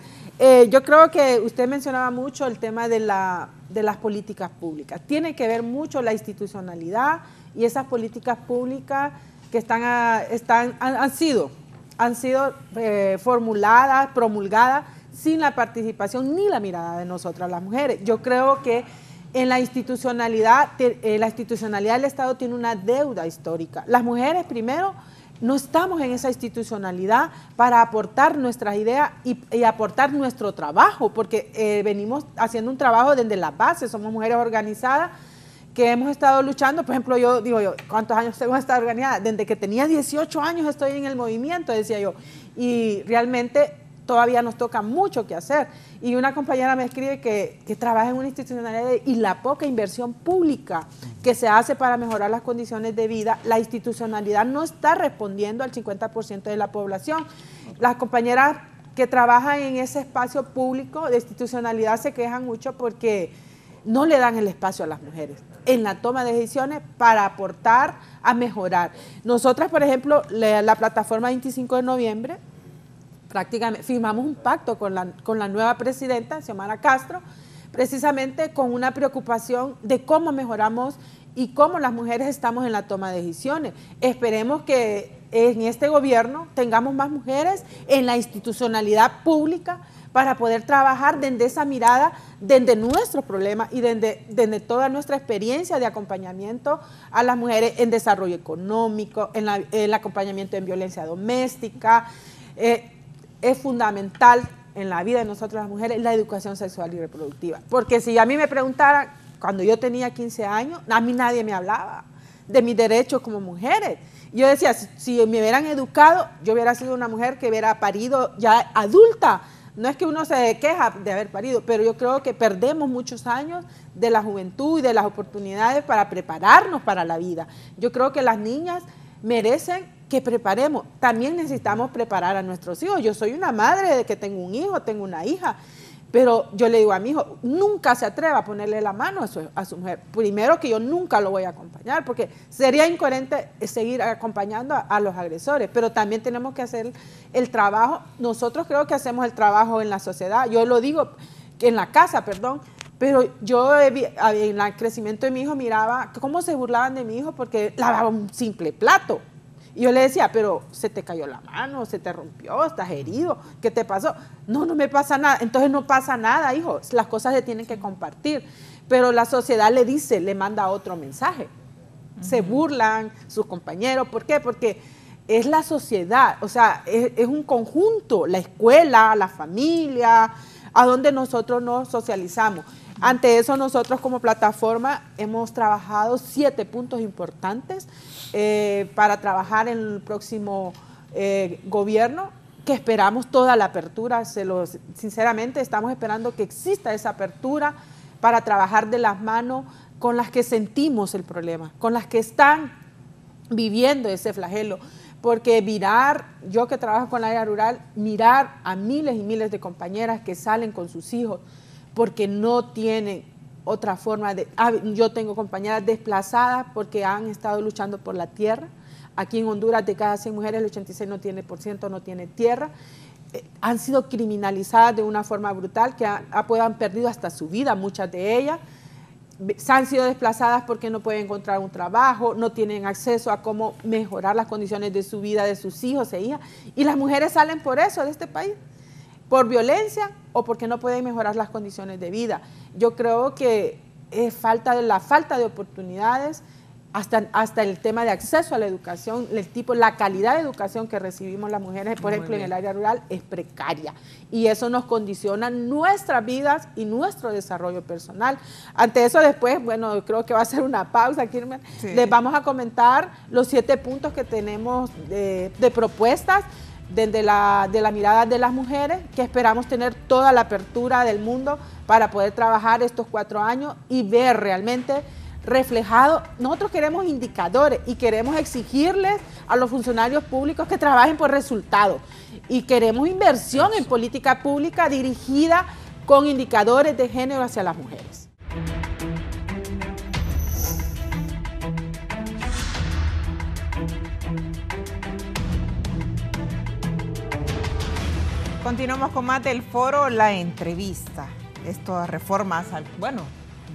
Yo creo que usted mencionaba mucho el tema de las políticas públicas. Tiene que ver mucho la institucionalidad y esas políticas públicas que han sido formuladas, promulgadas sin la participación ni la mirada de nosotras las mujeres. Yo creo que en la institucionalidad del Estado tiene una deuda histórica. Las mujeres, primero, no estamos en esa institucionalidad para aportar nuestras ideas y aportar nuestro trabajo, porque venimos haciendo un trabajo desde la base, somos mujeres organizadas que hemos estado luchando. Por ejemplo, yo digo, ¿cuántos años tengo estado organizada? Desde que tenía 18 años estoy en el movimiento, decía yo, y realmente todavía nos toca mucho que hacer. Y una compañera me escribe que trabaja en una institucionalidad y la poca inversión pública que se hace para mejorar las condiciones de vida, la institucionalidad no está respondiendo al 50% de la población. Las compañeras que trabajan en ese espacio público de institucionalidad se quejan mucho porque no le dan el espacio a las mujeres en la toma de decisiones para aportar a mejorar. Nosotras, por ejemplo, la plataforma 25 de noviembre, prácticamente firmamos un pacto con la nueva presidenta, Xiomara Castro, precisamente con una preocupación de cómo mejoramos y cómo las mujeres estamos en la toma de decisiones. Esperemos que en este gobierno tengamos más mujeres en la institucionalidad pública para poder trabajar desde esa mirada, desde nuestros problemas y desde toda nuestra experiencia de acompañamiento a las mujeres en desarrollo económico, en el acompañamiento en violencia doméstica. Es fundamental en la vida de nosotras las mujeres la educación sexual y reproductiva. Porque si a mí me preguntaran, cuando yo tenía 15 años, a mí nadie me hablaba de mis derechos como mujeres. Yo decía, si me hubieran educado, yo hubiera sido una mujer que hubiera parido ya adulta. No es que uno se queja de haber parido, pero yo creo que perdemos muchos años de la juventud y de las oportunidades para prepararnos para la vida. Yo creo que las niñas merecen que preparemos. También necesitamos preparar a nuestros hijos. Yo soy una madre de que tengo un hijo, tengo una hija, pero yo le digo a mi hijo, nunca se atreva a ponerle la mano a su mujer. Primero que yo nunca lo voy a acompañar, porque sería incoherente seguir acompañando a los agresores, pero también tenemos que hacer el trabajo. Nosotros creo que hacemos el trabajo en la sociedad, yo lo digo, en la casa, perdón, pero yo en el crecimiento de mi hijo miraba cómo se burlaban de mi hijo porque lavaba un simple plato. Y yo le decía, pero se te cayó la mano, se te rompió, estás herido, ¿qué te pasó? No, no me pasa nada. Entonces no pasa nada, hijo, las cosas se tienen que compartir. Pero la sociedad le manda otro mensaje. Se burlan sus compañeros, ¿por qué? Porque es la sociedad, o sea, es un conjunto, la escuela, la familia, a donde nosotros nos socializamos. Ante eso, nosotros como plataforma hemos trabajado 7 puntos importantes para trabajar en el próximo gobierno, que esperamos toda la apertura. Sinceramente, estamos esperando que exista esa apertura para trabajar de las manos con las que sentimos el problema, con las que están viviendo ese flagelo. Porque yo que trabajo con el área rural, mirar a miles y miles de compañeras que salen con sus hijos, porque no tienen otra forma de... Yo tengo compañeras desplazadas porque han estado luchando por la tierra. Aquí en Honduras, de cada 100 mujeres, el 86% no tiene tierra. Han sido criminalizadas de una forma brutal, que han perdido hasta su vida, muchas de ellas. Se han sido desplazadas porque no pueden encontrar un trabajo, no tienen acceso a cómo mejorar las condiciones de su vida, de sus hijos e hijas. Y las mujeres salen por eso de este país, por violencia o porque no pueden mejorar las condiciones de vida. Yo creo que es la falta de oportunidades, hasta el tema de acceso a la educación, la calidad de educación que recibimos las mujeres, por ejemplo, en el área rural, es precaria. Y eso nos condiciona nuestras vidas y nuestro desarrollo personal. Ante eso, después, bueno, creo que va a ser una pausa, Kirmer. Sí. Les vamos a comentar los 7 puntos que tenemos de propuestas. desde de la mirada de las mujeres, que esperamos tener toda la apertura del mundo para poder trabajar estos 4 años y ver realmente reflejado. Nosotros queremos indicadores y queremos exigirles a los funcionarios públicos que trabajen por resultados, y queremos inversión en política pública dirigida con indicadores de género hacia las mujeres. Continuamos con más del foro, la entrevista. Estas reformas, bueno,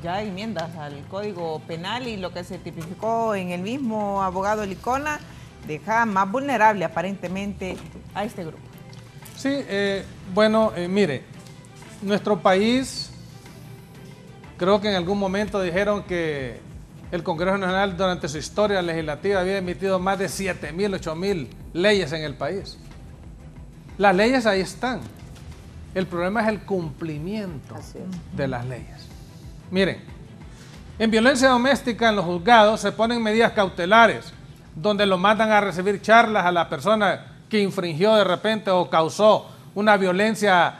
ya hay enmiendas al Código Penal y lo que se tipificó en el mismo abogado Licona deja más vulnerable aparentemente a este grupo. Sí, bueno, mire, nuestro país, creo que en algún momento dijeron que el Congreso Nacional durante su historia legislativa había emitido más de 7.000, 8.000 leyes en el país. Las leyes ahí están. El problema es el cumplimiento de las leyes. Miren, en violencia doméstica en los juzgados se ponen medidas cautelares donde lo mandan a recibir charlas a la persona que infringió de repente o causó una violencia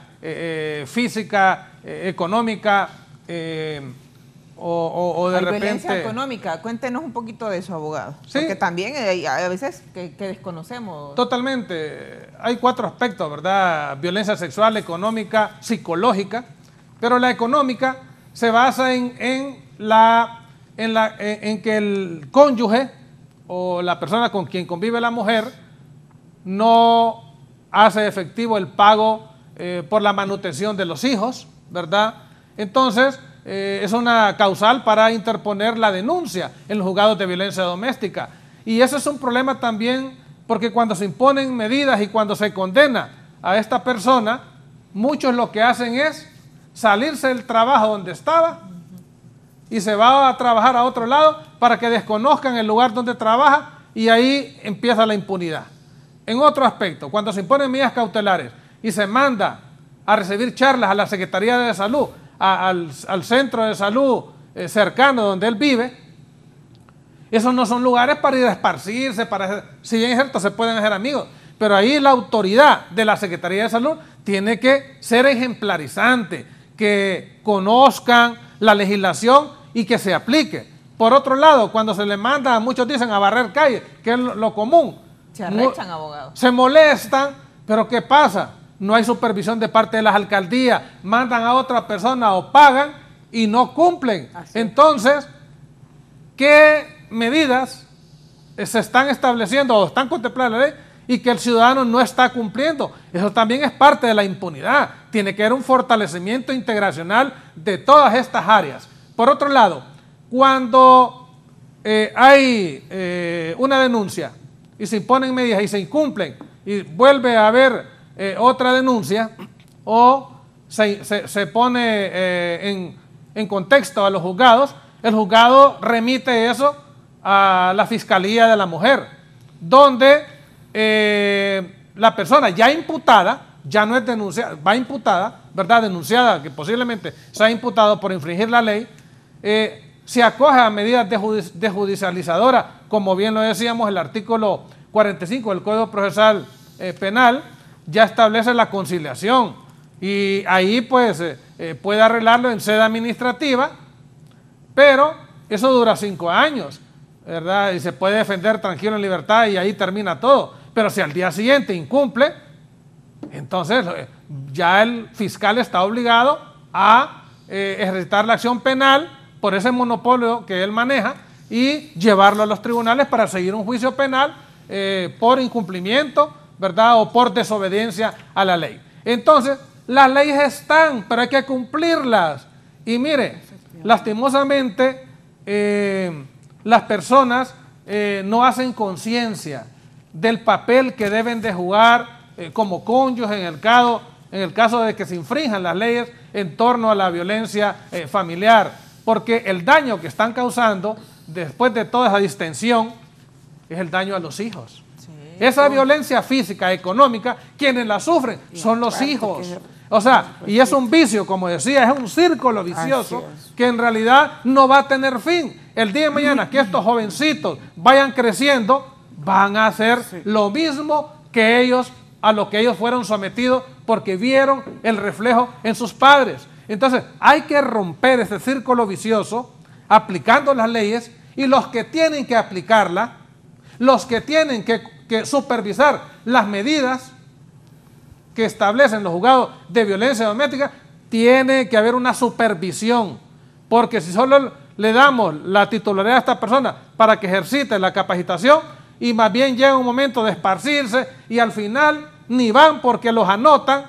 física, económica o de repente... Violencia económica, cuéntenos un poquito de eso, abogado. Sí. Porque también hay a veces que desconocemos. Totalmente. Hay 4 aspectos, ¿verdad? Violencia sexual, económica, psicológica, pero la económica se basa en que el cónyuge o la persona con quien convive la mujer no hace efectivo el pago por la manutención de los hijos, ¿verdad? Entonces, es una causal para interponer la denuncia en los juzgados de violencia doméstica. Y ese es un problema también porque cuando se imponen medidas y cuando se condena a esta persona, muchos lo que hacen es salirse del trabajo donde estaba y se va a trabajar a otro lado para que desconozcan el lugar donde trabaja y ahí empieza la impunidad. En otro aspecto, cuando se imponen medidas cautelares y se manda a recibir charlas a la Secretaría de Salud, al centro de salud cercano donde él vive, esos no son lugares para ir a esparcirse, si bien es cierto se pueden hacer amigos, pero ahí la autoridad de la Secretaría de Salud tiene que ser ejemplarizante, que conozcan la legislación y que se aplique. Por otro lado, cuando se le manda, muchos dicen a barrer calles, que es lo común. Se arrechan, abogados. Se molestan, pero ¿qué pasa? No hay supervisión de parte de las alcaldías, mandan a otra persona o pagan y no cumplen. Entonces, ¿qué medidas se están estableciendo o están contemplando la ley y que el ciudadano no está cumpliendo? Eso también es parte de la impunidad. Tiene que haber un fortalecimiento integracional de todas estas áreas. Por otro lado, cuando hay una denuncia y se imponen medidas y se incumplen y vuelve a haber otra denuncia o se pone en contexto a los juzgados, el juzgado remite eso a la Fiscalía de la Mujer, donde la persona ya imputada, ya no es denunciada, va imputada, ¿verdad? Denunciada, que posiblemente se ha imputado por infringir la ley, se acoge a medidas desjudicializadoras, como bien lo decíamos, el artículo 45 del Código Procesal Penal, ya establece la conciliación y ahí pues puede arreglarlo en sede administrativa, pero eso dura 5 años, ¿verdad? Y se puede defender tranquilo en libertad y ahí termina todo. Pero si al día siguiente incumple, entonces ya el fiscal está obligado a ejercitar la acción penal por ese monopolio que él maneja y llevarlo a los tribunales para seguir un juicio penal por incumplimiento, ¿verdad? O por desobediencia a la ley. Entonces, las leyes están, pero hay que cumplirlas. Y mire, lastimosamente, las personas no hacen conciencia del papel que deben de jugar como cónyuges en el caso de que se infrinjan las leyes en torno a la violencia familiar, porque el daño que están causando después de toda esa distensión es el daño a los hijos. Esa violencia física, económica, quienes la sufren son los hijos. O sea, y es un vicio, como decía, es un círculo vicioso que en realidad no va a tener fin. El día de mañana que estos jovencitos vayan creciendo, van a hacer lo mismo que ellos a lo que ellos fueron sometidos porque vieron el reflejo en sus padres. Entonces, hay que romper ese círculo vicioso aplicando las leyes, y los que tienen que aplicarla, los que tienen que supervisar las medidas que establecen los juzgados de violencia doméstica, tiene que haber una supervisión, porque si solo le damos la titularidad a esta persona para que ejercite la capacitación y más bien llega un momento de esparcirse y al final ni van porque los anotan,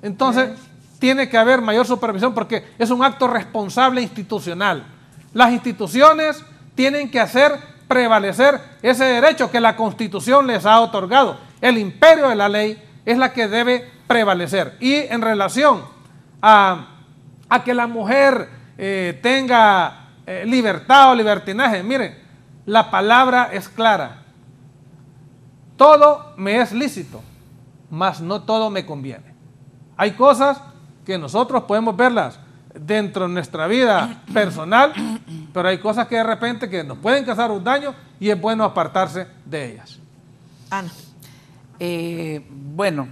entonces tiene que haber mayor supervisión porque es un acto responsable institucional. Las instituciones tienen que hacer prevalecer ese derecho que la Constitución les ha otorgado. El imperio de la ley es la que debe prevalecer. Y en relación a que la mujer tenga libertad o libertinaje, miren, la palabra es clara. Todo me es lícito, mas no todo me conviene. Hay cosas que nosotros podemos verlas dentro de nuestra vida personal, pero hay cosas que de repente que nos pueden causar un daño y es bueno apartarse de ellas. Ana. Bueno,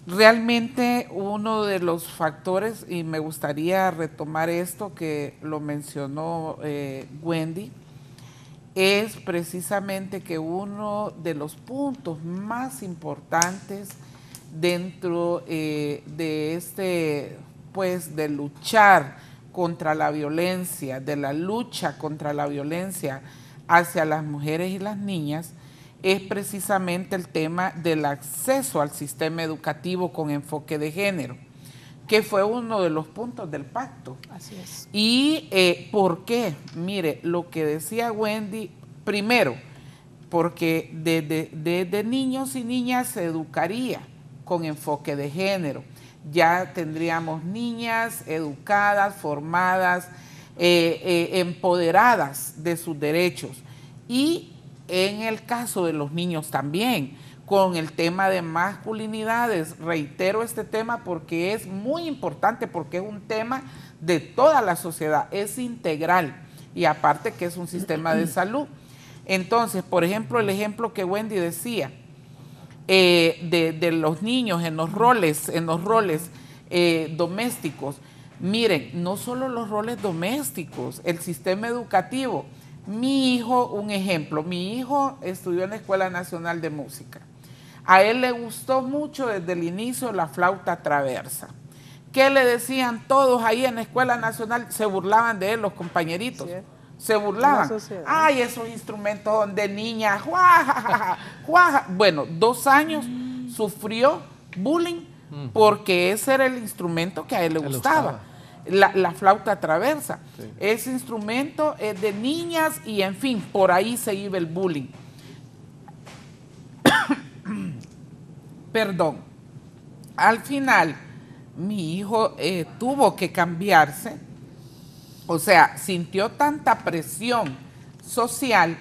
realmente uno de los factores, y me gustaría retomar esto que lo mencionó Wendy, es precisamente que uno de los puntos más importantes dentro de pues de luchar contra la violencia, de la lucha contra la violencia hacia las mujeres y las niñas, es precisamente el tema del acceso al sistema educativo con enfoque de género, que fue uno de los puntos del pacto. Así es. ¿Y por qué? Mire, lo que decía Wendy, primero, porque desde niños y niñas se educaría con enfoque de género. Ya tendríamos niñas educadas, formadas, empoderadas de sus derechos. Y en el caso de los niños también, con el tema de masculinidades, reitero este tema porque es muy importante, porque es un tema de toda la sociedad, es integral y aparte que es un sistema de salud. Entonces, por ejemplo, el ejemplo que Wendy decía, de los niños en los roles domésticos. Miren, no solo los roles domésticos, el sistema educativo. Mi hijo, un ejemplo, mi hijo estudió en la Escuela Nacional de Música. A él le gustó mucho desde el inicio la flauta traversa. ¿Qué le decían todos ahí en la Escuela Nacional? Se burlaban de él los compañeritos. Sí. Se burlaban. Ay, esos instrumentos son de niñas. ¡Juaja, juaja! Bueno, 2 años sufrió bullying porque ese era el instrumento que a él le gustaba. La flauta traversa. Sí. Ese instrumento es de niñas y en fin, por ahí se iba el bullying. Perdón. Al final, mi hijo tuvo que cambiarse. O sea, sintió tanta presión social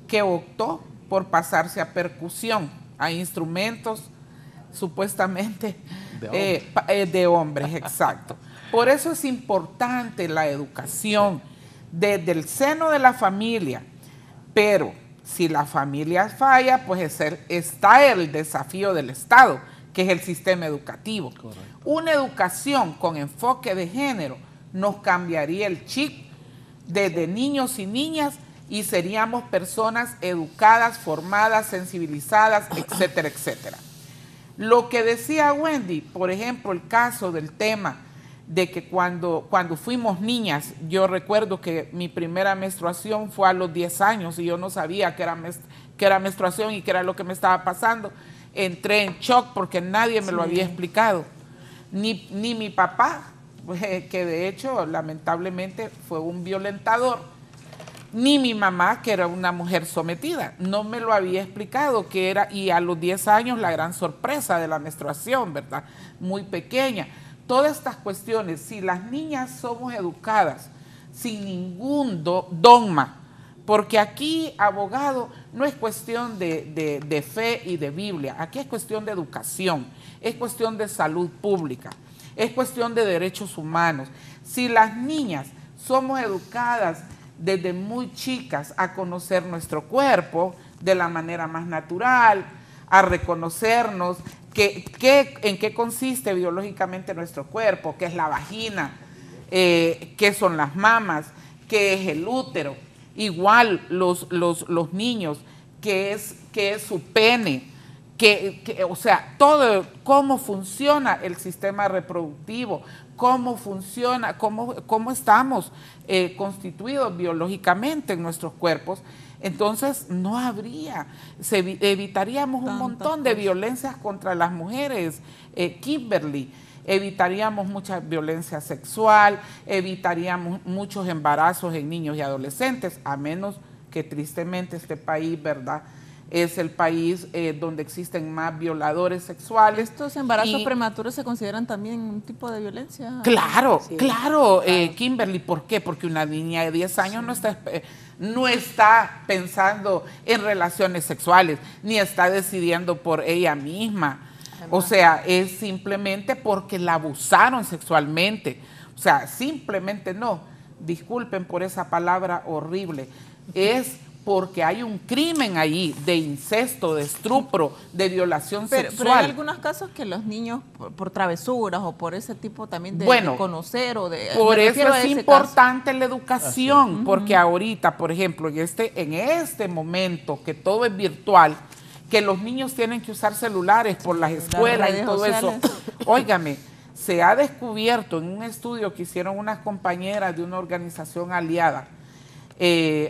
que optó por pasarse a percusión, a instrumentos supuestamente de hombres, exacto. Por eso es importante la educación desde el seno de la familia, pero si la familia falla, pues está el desafío del Estado, que es el sistema educativo. Correcto. Una educación con enfoque de género nos cambiaría el chip desde niños y niñas y seríamos personas educadas, formadas, sensibilizadas, etcétera, etcétera. Lo que decía Wendy, por ejemplo, el caso del tema de que cuando fuimos niñas, yo recuerdo que mi primera menstruación fue a los 10 años y yo no sabía que era menstruación y qué era lo que me estaba pasando. Entré en shock porque nadie me lo había explicado, ni mi papá, que de hecho lamentablemente fue un violentador, ni mi mamá, que era una mujer sometida, no me lo había explicado que era, y a los 10 años la gran sorpresa de la menstruación, ¿verdad? Muy pequeña. Todas estas cuestiones, si las niñas somos educadas sin ningún dogma, porque aquí, abogado, no es cuestión de fe y de Biblia, aquí es cuestión de educación, es cuestión de salud pública, es cuestión de derechos humanos. Si las niñas somos educadas desde muy chicas a conocer nuestro cuerpo de la manera más natural, a reconocernos en qué consiste biológicamente nuestro cuerpo, qué es la vagina, qué son las mamas, qué es el útero. Igual los niños, qué es su pene, o sea, todo, cómo funciona el sistema reproductivo, cómo funciona, cómo estamos constituidos biológicamente en nuestros cuerpos. Entonces no habría, evitaríamos un montón de violencias contra las mujeres, Kimberly. Evitaríamos mucha violencia sexual, evitaríamos muchos embarazos en niños y adolescentes, a menos que tristemente este país, ¿verdad?, es el país donde existen más violadores sexuales. ¿Estos embarazos prematuros se consideran también un tipo de violencia? Claro, sí, claro. Kimberly, ¿por qué? Porque una niña de 10 años no está pensando en relaciones sexuales, ni está decidiendo por ella misma. O sea, es simplemente porque la abusaron sexualmente. O sea, simplemente no. Disculpen por esa palabra horrible. Es porque hay un crimen ahí de incesto, de estupro, de violación sexual. Pero hay algunos casos que los niños, por travesuras o por ese tipo también de conocer o de... Por eso es importante la educación, porque ahorita, por ejemplo, en este momento que todo es virtual, que los niños tienen que usar celulares por las escuelas y todo eso. Óigame, se ha descubierto en un estudio que hicieron unas compañeras de una organización aliada,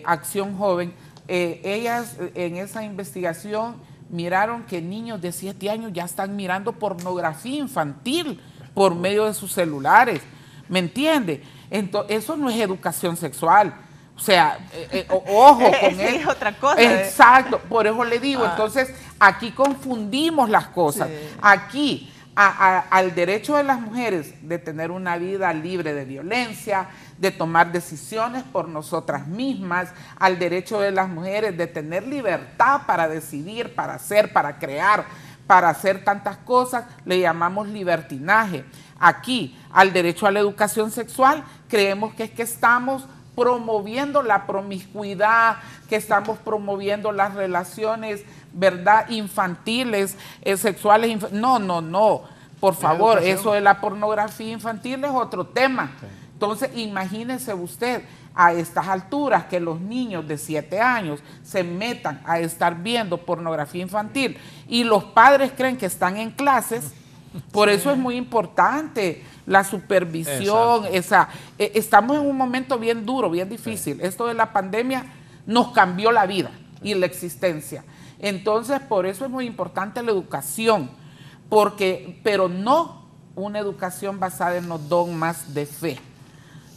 Acción Joven, ellas en esa investigación miraron que niños de 7 años ya están mirando pornografía infantil por medio de sus celulares, ¿me entiende? Entonces, eso no es educación sexual. O sea, ojo con eso. Es otra cosa. Exacto, por eso le digo, entonces aquí confundimos las cosas. Sí. Aquí, al derecho de las mujeres de tener una vida libre de violencia, de tomar decisiones por nosotras mismas, al derecho de las mujeres de tener libertad para decidir, para hacer, para crear, para hacer tantas cosas, le llamamos libertinaje. Aquí, al derecho a la educación sexual, creemos que es que estamos promoviendo la promiscuidad, que estamos promoviendo las relaciones, ¿verdad?, infantiles, sexuales. No, por favor, eso de la pornografía infantil es otro tema. Sí. Entonces, imagínese usted a estas alturas que los niños de 7 años se metan a estar viendo pornografía infantil y los padres creen que están en clases. Por eso es muy importante la supervisión. Estamos en un momento bien duro, bien difícil. Esto de la pandemia nos cambió la vida y la existencia. Entonces, por eso es muy importante la educación, pero no una educación basada en los dogmas de fe.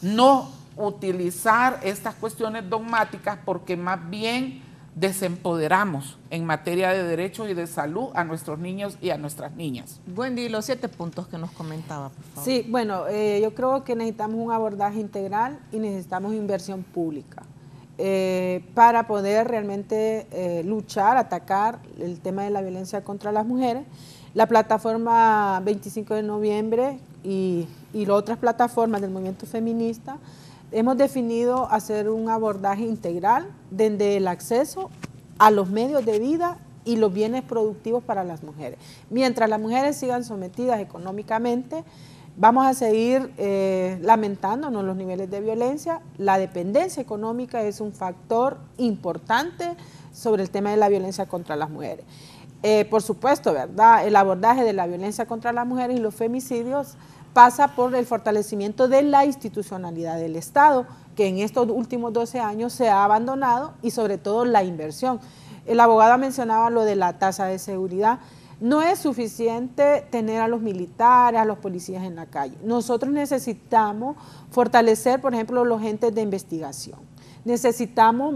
No utilizar estas cuestiones dogmáticas porque más bien desempoderamos en materia de derechos y de salud a nuestros niños y a nuestras niñas. Wendy, los 7 puntos que nos comentaba, por favor. Sí, bueno, yo creo que necesitamos un abordaje integral y necesitamos inversión pública para poder realmente luchar, atacar el tema de la violencia contra las mujeres. La plataforma 25 de noviembre y otras plataformas del movimiento feminista hemos definido hacer un abordaje integral desde el acceso a los medios de vida y los bienes productivos para las mujeres. Mientras las mujeres sigan sometidas económicamente, vamos a seguir lamentándonos los niveles de violencia. La dependencia económica es un factor importante sobre el tema de la violencia contra las mujeres. Por supuesto, ¿verdad?, el abordaje de la violencia contra las mujeres y los femicidios pasa por el fortalecimiento de la institucionalidad del Estado, que en estos últimos 12 años se ha abandonado, y sobre todo la inversión. El abogado mencionaba lo de la tasa de seguridad. No es suficiente tener a los militares, a los policías en la calle. Nosotros necesitamos fortalecer, por ejemplo, los entes de investigación. Necesitamos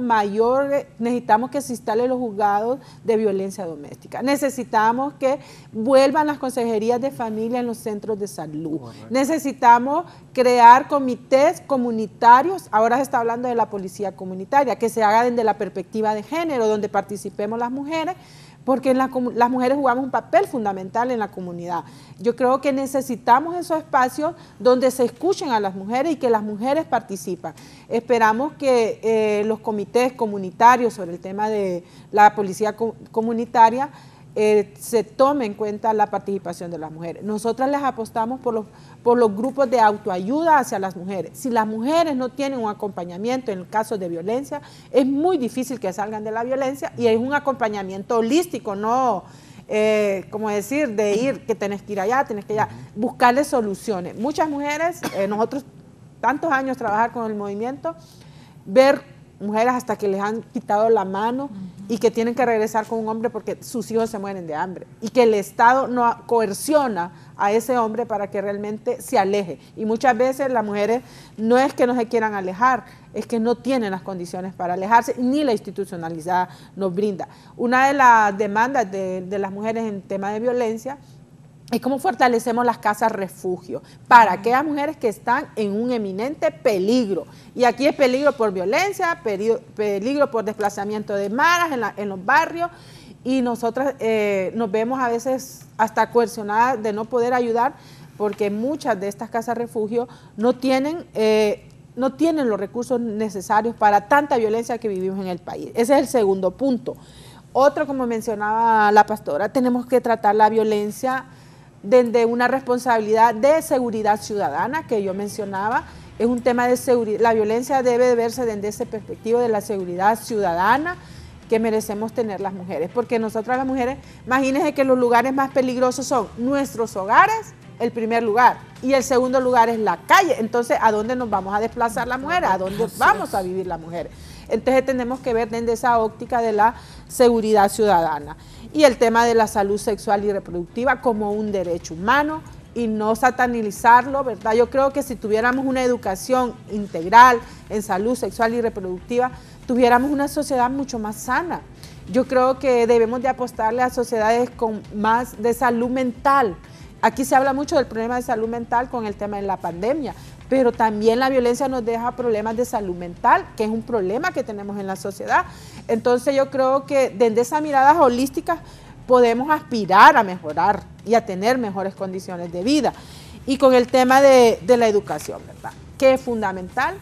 que se instalen los juzgados de violencia doméstica. Necesitamos que vuelvan las consejerías de familia en los centros de salud. Correcto. Necesitamos crear comités comunitarios. Ahora se está hablando de la policía comunitaria, que se haga desde la perspectiva de género, donde participemos las mujeres, porque las mujeres jugamos un papel fundamental en la comunidad. Yo creo que necesitamos esos espacios donde se escuchen a las mujeres y que las mujeres participan. Esperamos que los comités comunitarios sobre el tema de la policía comunitaria se tome en cuenta la participación de las mujeres. Nosotras les apostamos por los grupos de autoayuda hacia las mujeres. Si las mujeres no tienen un acompañamiento en casos de violencia, es muy difícil que salgan de la violencia, y es un acompañamiento holístico, no, como decir, de ir, que tenés que ir allá, tenés que ir allá, buscarles soluciones. Muchas mujeres, nosotros tantos años trabajar con el movimiento, ver mujeres hasta que les han quitado la mano y que tienen que regresar con un hombre porque sus hijos se mueren de hambre, y que el Estado no coerciona a ese hombre para que realmente se aleje. Y muchas veces las mujeres no es que no se quieran alejar, es que no tienen las condiciones para alejarse, ni la institucionalidad nos brinda. Una de las demandas de las mujeres en tema de violencia es cómo fortalecemos las casas refugio para aquellas mujeres que están en un eminente peligro. Y aquí es peligro por violencia, peligro por desplazamiento de maras en los barrios, y nosotras nos vemos a veces hasta coercionadas de no poder ayudar, porque muchas de estas casas refugio no tienen los recursos necesarios para tanta violencia que vivimos en el país. Ese es el segundo punto. Otro, como mencionaba la pastora, tenemos que tratar la violencia desde una responsabilidad de seguridad ciudadana que yo mencionaba. Es un tema de seguridad. La violencia debe de verse desde esa perspectiva de la seguridad ciudadana que merecemos tener las mujeres, porque nosotras las mujeres, imagínense que los lugares más peligrosos son nuestros hogares, el primer lugar, y el segundo lugar es la calle. Entonces, ¿a dónde nos vamos a desplazar las mujeres? ¿A dónde vamos a vivir las mujeres? Entonces tenemos que ver desde esa óptica de la seguridad ciudadana. Y el tema de la salud sexual y reproductiva como un derecho humano, y no satanizarlo, ¿verdad? Yo creo que si tuviéramos una educación integral en salud sexual y reproductiva, tuviéramos una sociedad mucho más sana. Yo creo que debemos de apostarle a sociedades con más de salud mental. Aquí se habla mucho del problema de salud mental con el tema de la pandemia, pero también la violencia nos deja problemas de salud mental, que es un problema que tenemos en la sociedad. Entonces yo creo que desde esas miradas holísticas podemos aspirar a mejorar y a tener mejores condiciones de vida. Y con el tema de la educación, ¿verdad? Que es fundamental,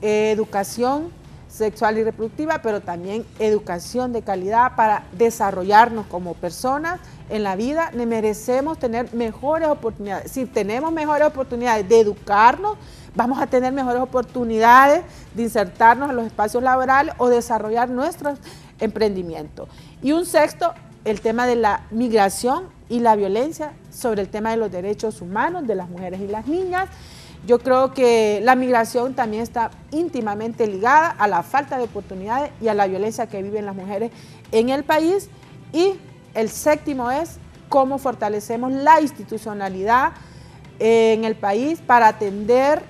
educación sexual y reproductiva, pero también educación de calidad para desarrollarnos como personas en la vida. Merecemos tener mejores oportunidades. Si tenemos mejores oportunidades de educarnos, vamos a tener mejores oportunidades de insertarnos en los espacios laborales o desarrollar nuestros emprendimientos. Y un sexto, el tema de la migración y la violencia sobre el tema de los derechos humanos de las mujeres y las niñas. Yo creo que la migración también está íntimamente ligada a la falta de oportunidades y a la violencia que viven las mujeres en el país. Y el séptimo es cómo fortalecemos la institucionalidad en el país para atender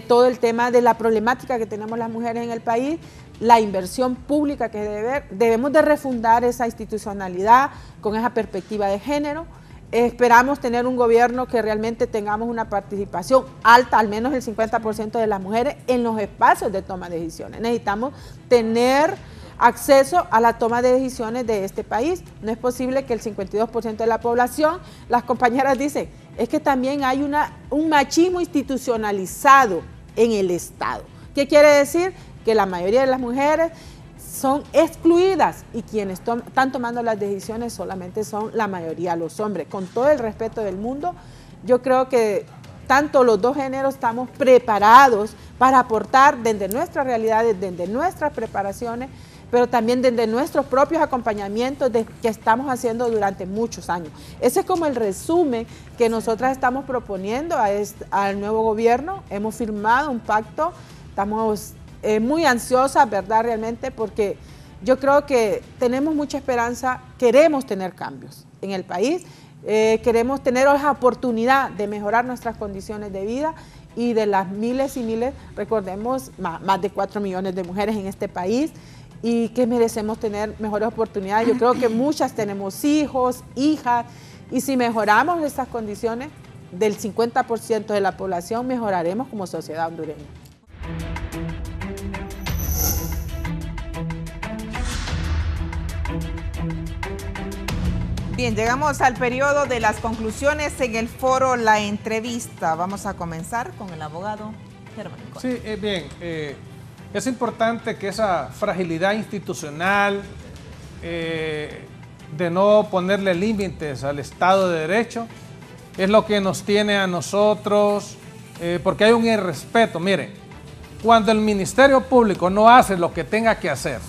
todo el tema de la problemática que tenemos las mujeres en el país, la inversión pública que debemos de refundar esa institucionalidad con esa perspectiva de género. Esperamos tener un gobierno que realmente tengamos una participación alta, al menos el 50% de las mujeres en los espacios de toma de decisiones. Necesitamos tener acceso a la toma de decisiones de este país. No es posible que el 52% de la población, las compañeras dicen, es que también hay un machismo institucionalizado en el Estado. ¿Qué quiere decir? Que la mayoría de las mujeres son excluidas y quienes están tomando las decisiones solamente son la mayoría los hombres. Con todo el respeto del mundo, yo creo que tanto los dos géneros estamos preparados para aportar desde nuestras realidades, desde nuestras preparaciones, pero también desde nuestros propios acompañamientos que estamos haciendo durante muchos años. Ese es como el resumen que nosotras estamos proponiendo al nuevo gobierno. Hemos firmado un pacto, estamos muy ansiosas, ¿verdad? Realmente, porque yo creo que tenemos mucha esperanza, queremos tener cambios en el país, queremos tener esa oportunidad de mejorar nuestras condiciones de vida y de las miles y miles, recordemos, más de 4 millones de mujeres en este país y que merecemos tener mejores oportunidades. Yo creo que muchas tenemos hijos, hijas, y si mejoramos estas condiciones del 50% de la población, mejoraremos como sociedad hondureña. Bien, llegamos al periodo de las conclusiones en el foro La Entrevista. Vamos a comenzar con el abogado Germán. Sí, bien, es importante que esa fragilidad institucional de no ponerle límites al Estado de Derecho, es lo que nos tiene a nosotros, porque hay un irrespeto. Mire, cuando el Ministerio Público no hace lo que tenga que hacer,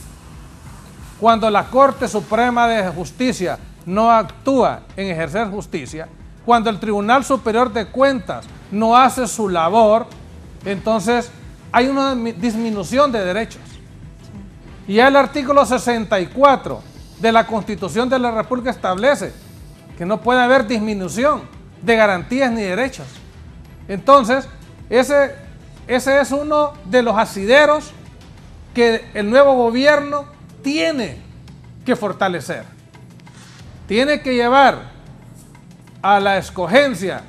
cuando la Corte Suprema de Justicia no actúa en ejercer justicia, cuando el Tribunal Superior de Cuentas no hace su labor, entonces hay una disminución de derechos. Y el artículo 64 de la Constitución de la República establece que no puede haber disminución de garantías ni derechos. Entonces, ese es uno de los asideros que el nuevo gobierno tiene que fortalecer. Tiene que llevar a la escogencia,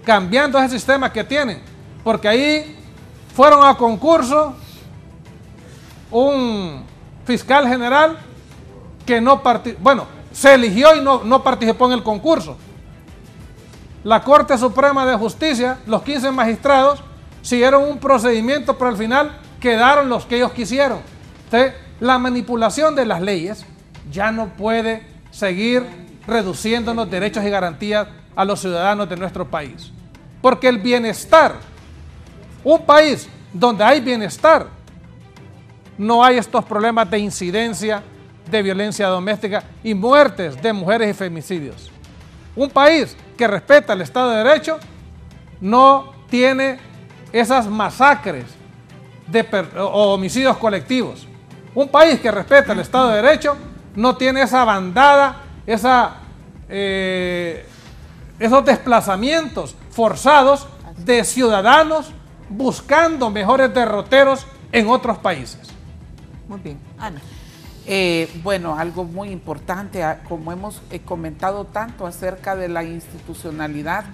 cambiando ese sistema que tienen, porque ahí fueron a concurso un fiscal general que no participó, bueno, se eligió y no participó en el concurso. La Corte Suprema de Justicia, los 15 magistrados, siguieron un procedimiento, pero al final quedaron los que ellos quisieron. Entonces, la manipulación de las leyes ya no puede seguir reduciéndonos derechos y garantías a los ciudadanos de nuestro país. Porque el bienestar, un país donde hay bienestar, no hay estos problemas de incidencia, de violencia doméstica y muertes de mujeres y femicidios. Un país que respeta el Estado de Derecho no tiene esas masacres o homicidios colectivos. Un país que respeta el Estado de Derecho no tiene esa bandada, esos desplazamientos forzados de ciudadanos buscando mejores derroteros en otros países. Muy bien. Ana. Bueno, algo muy importante, como hemos comentado tanto acerca de la institucionalidad,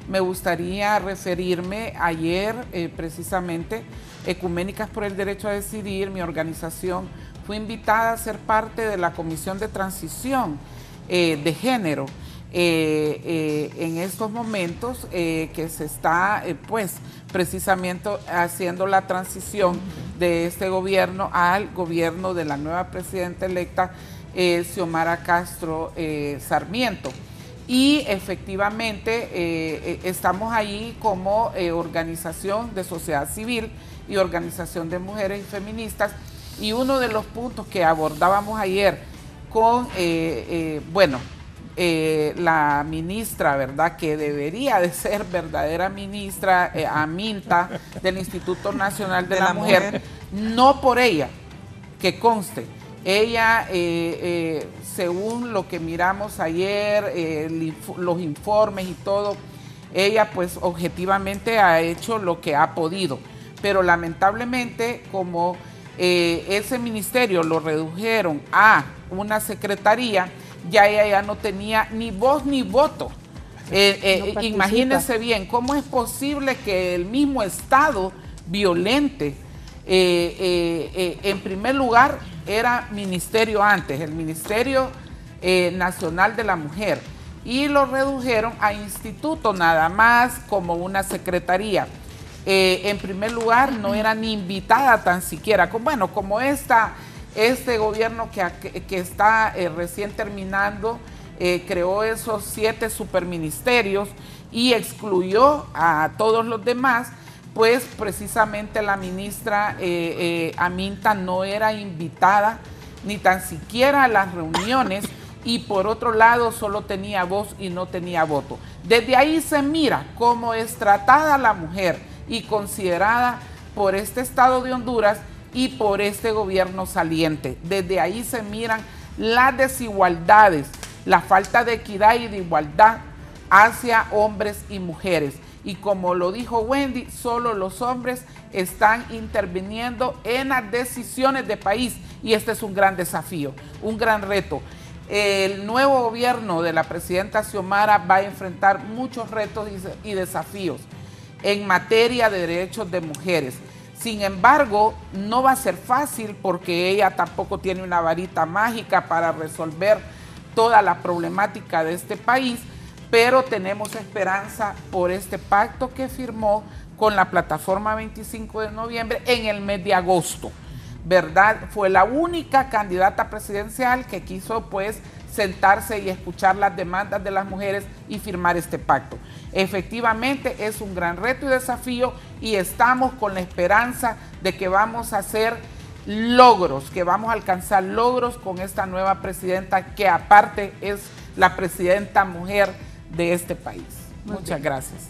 me gustaría referirme ayer precisamente, Ecuménicas por el Derecho a Decidir, mi organización, fue invitada a ser parte de la Comisión de Transición de Género en estos momentos que se está pues precisamente haciendo la transición de este gobierno al gobierno de la nueva presidenta electa Xiomara Castro Sarmiento. Y efectivamente estamos ahí como organización de sociedad civil y organización de mujeres y feministas, y uno de los puntos que abordábamos ayer con, la ministra, ¿verdad?, que debería de ser verdadera ministra, Aminta, del Instituto Nacional de la Mujer, no por ella, que conste, ella, según lo que miramos ayer, los informes y todo, ella pues objetivamente ha hecho lo que ha podido, pero lamentablemente como ese ministerio lo redujeron a una secretaría, ya ella ya no tenía ni voz ni voto. Imagínense bien, ¿cómo es posible que el mismo Estado violente, en primer lugar, era ministerio antes, el Ministerio Nacional de la Mujer, y lo redujeron a instituto nada más como una secretaría? En primer lugar, no era ni invitada tan siquiera, como este gobierno que está recién terminando, creó esos 7 superministerios y excluyó a todos los demás, pues precisamente la ministra Aminta no era invitada ni tan siquiera a las reuniones, y por otro lado solo tenía voz y no tenía voto. Desde ahí se mira cómo es tratada la mujer y considerada por este Estado de Honduras y por este gobierno saliente. Desde ahí se miran las desigualdades, la falta de equidad y de igualdad hacia hombres y mujeres. Y como lo dijo Wendy, solo los hombres están interviniendo en las decisiones de país, y este es un gran desafío, un gran reto. El nuevo gobierno de la presidenta Xiomara va a enfrentar muchos retos y desafíos en materia de derechos de mujeres. Sin embargo, no va a ser fácil porque ella tampoco tiene una varita mágica para resolver toda la problemática de este país, pero tenemos esperanza por este pacto que firmó con la plataforma 25 de noviembre en el mes de agosto. ¿verdad? Fue la única candidata presidencial que quiso pues sentarse y escuchar las demandas de las mujeres y firmar este pacto. Efectivamente es un gran reto y desafío y estamos con la esperanza de que vamos a hacer logros, que vamos a alcanzar logros con esta nueva presidenta que aparte es la presidenta mujer de este país. Muchas gracias.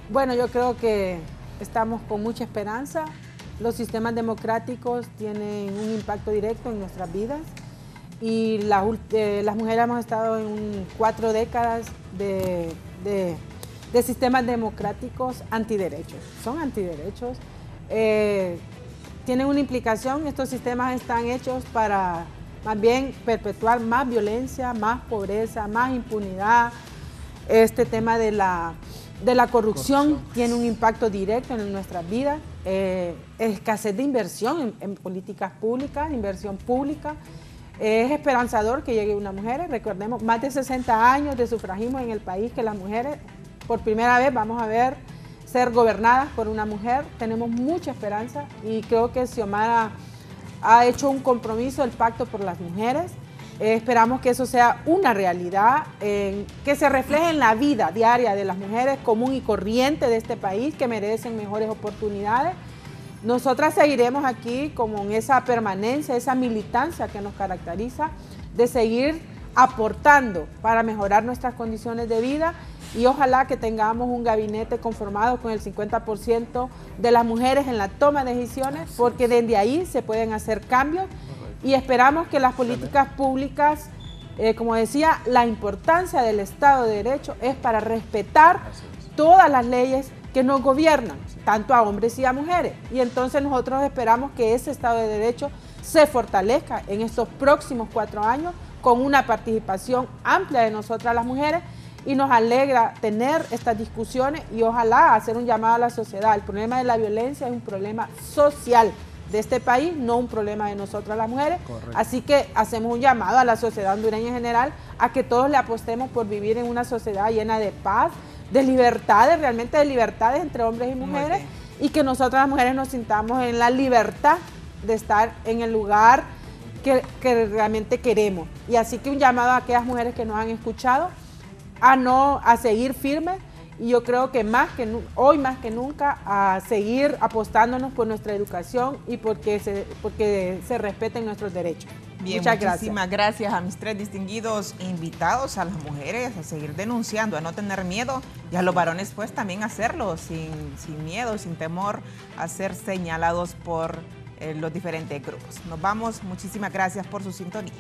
Bueno, yo creo que estamos con mucha esperanza. Los sistemas democráticos tienen un impacto directo en nuestras vidas y las mujeres hemos estado en 4 décadas de sistemas democráticos antiderechos. Son antiderechos. Tienen una implicación, estos sistemas están hechos para más bien perpetuar más violencia, más pobreza, más impunidad. Este tema de la corrupción tiene un impacto directo en nuestras vidas. Escasez de inversión en políticas públicas, inversión pública. Es esperanzador que llegue una mujer. Recordemos, más de 60 años de sufragismo en el país, que las mujeres por primera vez vamos a ver ser gobernadas por una mujer. Tenemos mucha esperanza y creo que Xiomara ha hecho un compromiso, el pacto por las mujeres. Esperamos que eso sea una realidad, que se refleje en la vida diaria de las mujeres común y corriente de este país que merecen mejores oportunidades. Nosotras seguiremos aquí como en esa permanencia, esa militancia que nos caracteriza, de seguir aportando para mejorar nuestras condiciones de vida y ojalá que tengamos un gabinete conformado con el 50% de las mujeres en la toma de decisiones, porque desde ahí se pueden hacer cambios y esperamos que las políticas públicas, como decía, la importancia del Estado de Derecho es para respetar todas las leyes que nos gobiernan, tanto a hombres y a mujeres. Y entonces nosotros esperamos que ese Estado de Derecho se fortalezca en estos próximos 4 años con una participación amplia de nosotras las mujeres y nos alegra tener estas discusiones y ojalá hacer un llamado a la sociedad. El problema de la violencia es un problema social de este país, no un problema de nosotras las mujeres. Correcto. Así que hacemos un llamado a la sociedad hondureña en general a que todos le apostemos por vivir en una sociedad llena de paz, de libertades, realmente de libertades entre hombres y mujeres y que nosotras las mujeres nos sintamos en la libertad de estar en el lugar que realmente queremos. Y así que un llamado a aquellas mujeres que nos han escuchado a seguir firmes y yo creo que hoy más que nunca a seguir apostándonos por nuestra educación y porque se respeten nuestros derechos. Bien, muchísimas gracias a mis 3 distinguidos invitados, a las mujeres a seguir denunciando, a no tener miedo y a los varones pues también hacerlo sin miedo, sin temor a ser señalados por los diferentes grupos. Nos vamos, muchísimas gracias por su sintonía.